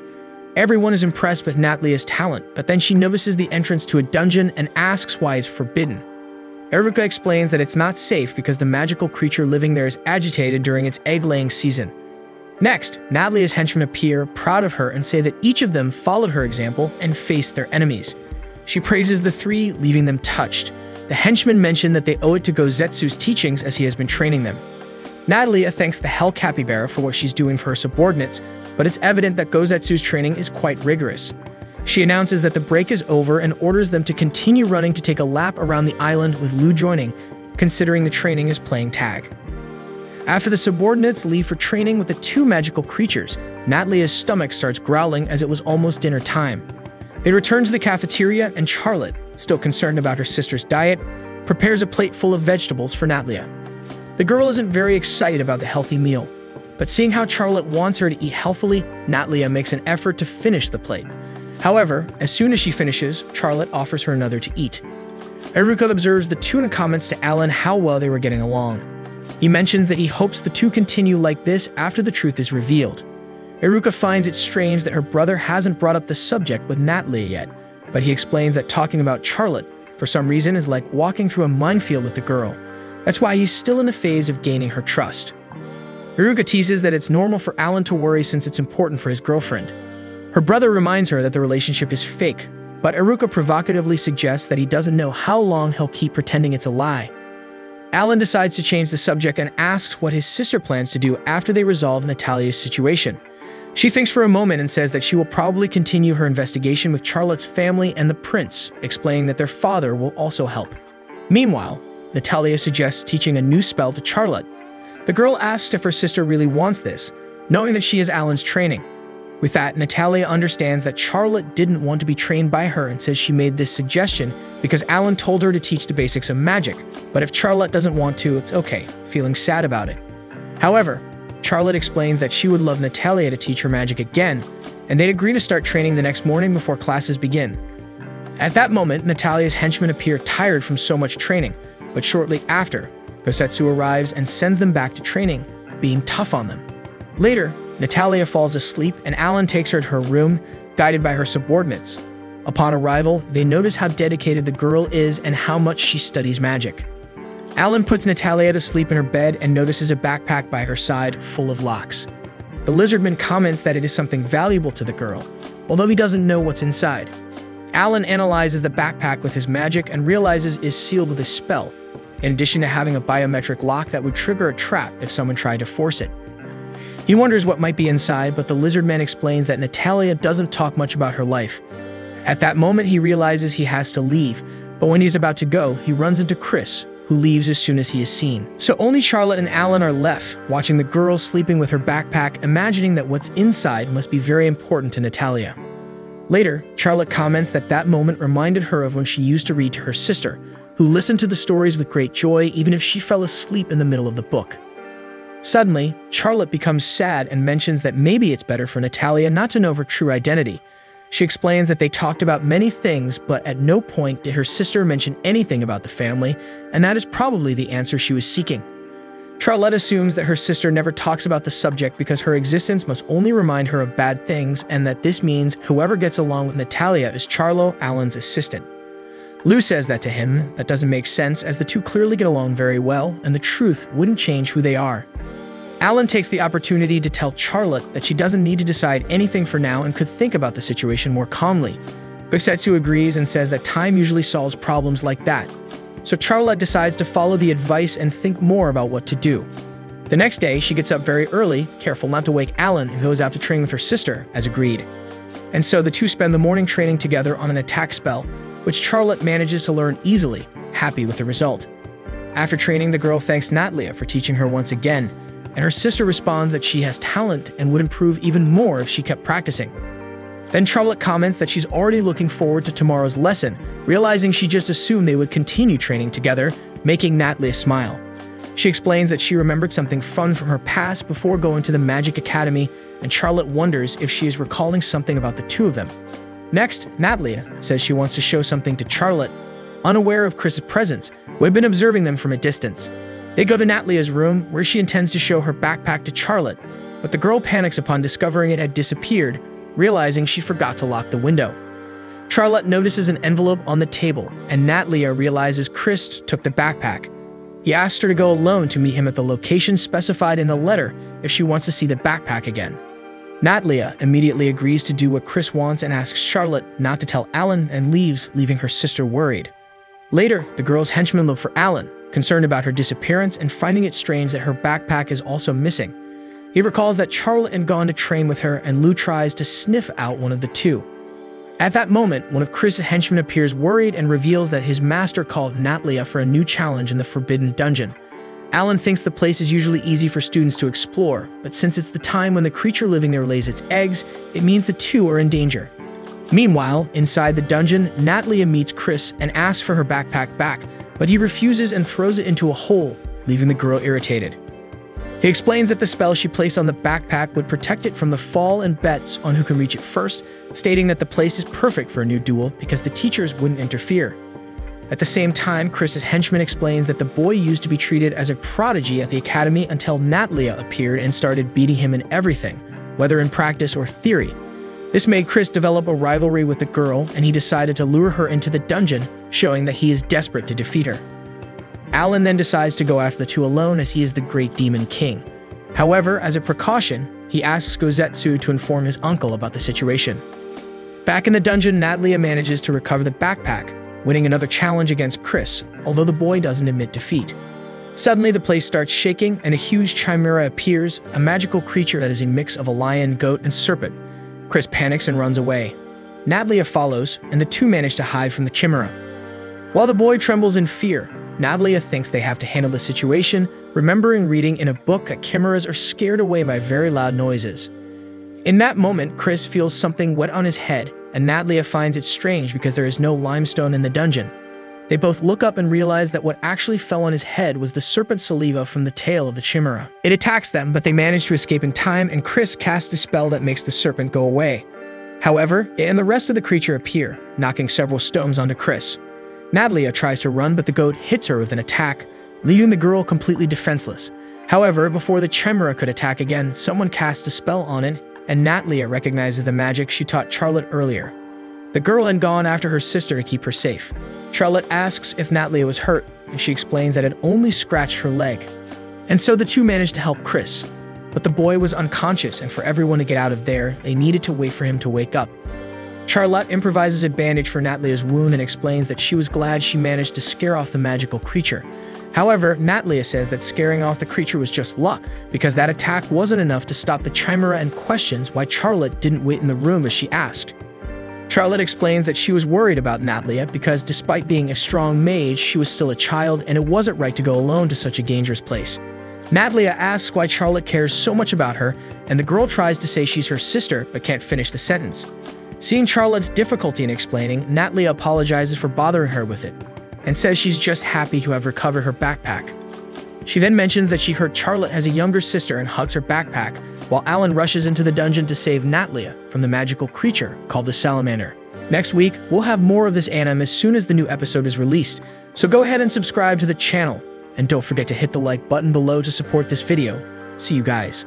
S1: Everyone is impressed with Natalia's talent, but then she notices the entrance to a dungeon and asks why it's forbidden. Iruka explains that it's not safe because the magical creature living there is agitated during its egg-laying season. Next, Natalia's henchmen appear, proud of her, and say that each of them followed her example and faced their enemies. She praises the three, leaving them touched. The henchmen mention that they owe it to Gozetsu's teachings as he has been training them. Natalia thanks the Hell Capybara for what she's doing for her subordinates, but it's evident that Gozetsu's training is quite rigorous. She announces that the break is over and orders them to continue running to take a lap around the island, with Lou joining, considering the training is playing tag. After the subordinates leave for training with the two magical creatures, Natalia's stomach starts growling as it was almost dinner time. They return to the cafeteria, and Charlotte, still concerned about her sister's diet, prepares a plate full of vegetables for Natalia. The girl isn't very excited about the healthy meal, but seeing how Charlotte wants her to eat healthily, Natalia makes an effort to finish the plate. However, as soon as she finishes, Charlotte offers her another to eat. Iruka observes the two and comments to Alan how well they were getting along. He mentions that he hopes the two continue like this after the truth is revealed. Iruka finds it strange that her brother hasn't brought up the subject with Natalia yet, but he explains that talking about Charlotte, for some reason, is like walking through a minefield with the girl. That's why he's still in the phase of gaining her trust. Iruka teases that it's normal for Alan to worry since it's important for his girlfriend. Her brother reminds her that the relationship is fake, but Iruka provocatively suggests that he doesn't know how long he'll keep pretending it's a lie. Alan decides to change the subject and asks what his sister plans to do after they resolve Natalia's situation. She thinks for a moment and says that she will probably continue her investigation with Charlotte's family and the prince, explaining that their father will also help. Meanwhile, Natalia suggests teaching a new spell to Charlotte. The girl asks if her sister really wants this, knowing that she has Alan's training. With that, Natalia understands that Charlotte didn't want to be trained by her and says she made this suggestion because Alan told her to teach the basics of magic, but if Charlotte doesn't want to, it's okay, feeling sad about it. However, Charlotte explains that she would love Natalia to teach her magic again, and they'd agree to start training the next morning before classes begin. At that moment, Natalia's henchmen appear tired from so much training, but shortly after, Gosetsu arrives and sends them back to training, being tough on them. Later, Natalia falls asleep and Alan takes her to her room, guided by her subordinates. Upon arrival, they notice how dedicated the girl is and how much she studies magic. Alan puts Natalia to sleep in her bed and notices a backpack by her side full of locks. The lizardman comments that it is something valuable to the girl, although he doesn't know what's inside. Alan analyzes the backpack with his magic and realizes it's sealed with a spell, in addition to having a biometric lock that would trigger a trap if someone tried to force it. He wonders what might be inside, but the lizardman explains that Natalia doesn't talk much about her life. At that moment, he realizes he has to leave, but when he's about to go, he runs into Chris, who leaves as soon as he is seen. So only Charlotte and Alan are left, watching the girl sleeping with her backpack, imagining that what's inside must be very important to Natalia. Later, Charlotte comments that that moment reminded her of when she used to read to her sister, who listened to the stories with great joy even if she fell asleep in the middle of the book. Suddenly, Charlotte becomes sad and mentions that maybe it's better for Natalia not to know her true identity. She explains that they talked about many things, but at no point did her sister mention anything about the family, and that is probably the answer she was seeking. Charlotte assumes that her sister never talks about the subject because her existence must only remind her of bad things, and that this means whoever gets along with Natalia is Charlo, Alan's assistant. Lou says that to him. That doesn't make sense, as the two clearly get along very well, and the truth wouldn't change who they are. Alan takes the opportunity to tell Charlotte that she doesn't need to decide anything for now and could think about the situation more calmly. Kosetsu agrees and says that time usually solves problems like that. So Charlotte decides to follow the advice and think more about what to do. The next day, she gets up very early, careful not to wake Alan, who goes out to train with her sister, as agreed. And so the two spend the morning training together on an attack spell, which Charlotte manages to learn easily, happy with the result. After training, the girl thanks Natalia for teaching her once again, and her sister responds that she has talent and would improve even more if she kept practicing. Then Charlotte comments that she's already looking forward to tomorrow's lesson, realizing she just assumed they would continue training together, making Natalia smile. She explains that she remembered something fun from her past before going to the Magic Academy, and Charlotte wonders if she is recalling something about the two of them. Next, Natalia says she wants to show something to Charlotte, unaware of Chris's presence, who had been observing them from a distance. They go to Natalia's room, where she intends to show her backpack to Charlotte, but the girl panics upon discovering it had disappeared, realizing she forgot to lock the window. Charlotte notices an envelope on the table, and Natalia realizes Chris took the backpack. He asks her to go alone to meet him at the location specified in the letter if she wants to see the backpack again. Natalia immediately agrees to do what Chris wants and asks Charlotte not to tell Alan and leaves, leaving her sister worried. Later, the girl's henchmen look for Alan, concerned about her disappearance and finding it strange that her backpack is also missing. He recalls that Charlotte had gone to train with her, and Lou tries to sniff out one of the two. At that moment, one of Chris's henchmen appears worried and reveals that his master called Natalia for a new challenge in the Forbidden Dungeon. Alan thinks the place is usually easy for students to explore, but since it's the time when the creature living there lays its eggs, it means the two are in danger. Meanwhile, inside the dungeon, Natalia meets Chris and asks for her backpack back, but he refuses and throws it into a hole, leaving the girl irritated. He explains that the spell she placed on the backpack would protect it from the fall and bets on who can reach it first, stating that the place is perfect for a new duel because the teachers wouldn't interfere. At the same time, Chris's henchman explains that the boy used to be treated as a prodigy at the academy until Natalia appeared and started beating him in everything, whether in practice or theory. This made Chris develop a rivalry with the girl, and he decided to lure her into the dungeon, showing that he is desperate to defeat her. Alan then decides to go after the two alone, as he is the great demon king. However, as a precaution, he asks Kosetsu to inform his uncle about the situation. Back in the dungeon, Natalia manages to recover the backpack, winning another challenge against Chris, although the boy doesn't admit defeat. Suddenly, the place starts shaking, and a huge chimera appears, a magical creature that is a mix of a lion, goat, and serpent. Chris panics and runs away. Natalia follows, and the two manage to hide from the chimera. While the boy trembles in fear, Natalia thinks they have to handle the situation, remembering reading in a book that chimeras are scared away by very loud noises. In that moment, Chris feels something wet on his head, and Natalia finds it strange because there is no limestone in the dungeon. They both look up and realize that what actually fell on his head was the serpent saliva from the tail of the chimera. It attacks them, but they manage to escape in time, and Chris casts a spell that makes the serpent go away. However, it and the rest of the creature appear, knocking several stones onto Chris. Natalia tries to run, but the goat hits her with an attack, leaving the girl completely defenseless. However, before the chimera could attack again, someone casts a spell on it, and Natalia recognizes the magic she taught Charlotte earlier. The girl had gone after her sister to keep her safe. Charlotte asks if Natalia was hurt, and she explains that it only scratched her leg. And so the two managed to help Chris. But the boy was unconscious, and for everyone to get out of there, they needed to wait for him to wake up. Charlotte improvises a bandage for Natalia's wound and explains that she was glad she managed to scare off the magical creature. However, Natalia says that scaring off the creature was just luck, because that attack wasn't enough to stop the chimera, and questions why Charlotte didn't wait in the room as she asked. Charlotte explains that she was worried about Natalia because despite being a strong mage, she was still a child and it wasn't right to go alone to such a dangerous place. Natalia asks why Charlotte cares so much about her, and the girl tries to say she's her sister but can't finish the sentence. Seeing Charlotte's difficulty in explaining, Natalia apologizes for bothering her with it, and says she's just happy to have recovered her backpack. She then mentions that she heard Charlotte has a younger sister and hugs her backpack, while Alan rushes into the dungeon to save Natalia from the magical creature called the Salamander. Next week, we'll have more of this anime as soon as the new episode is released, so go ahead and subscribe to the channel, and don't forget to hit the like button below to support this video. See you guys.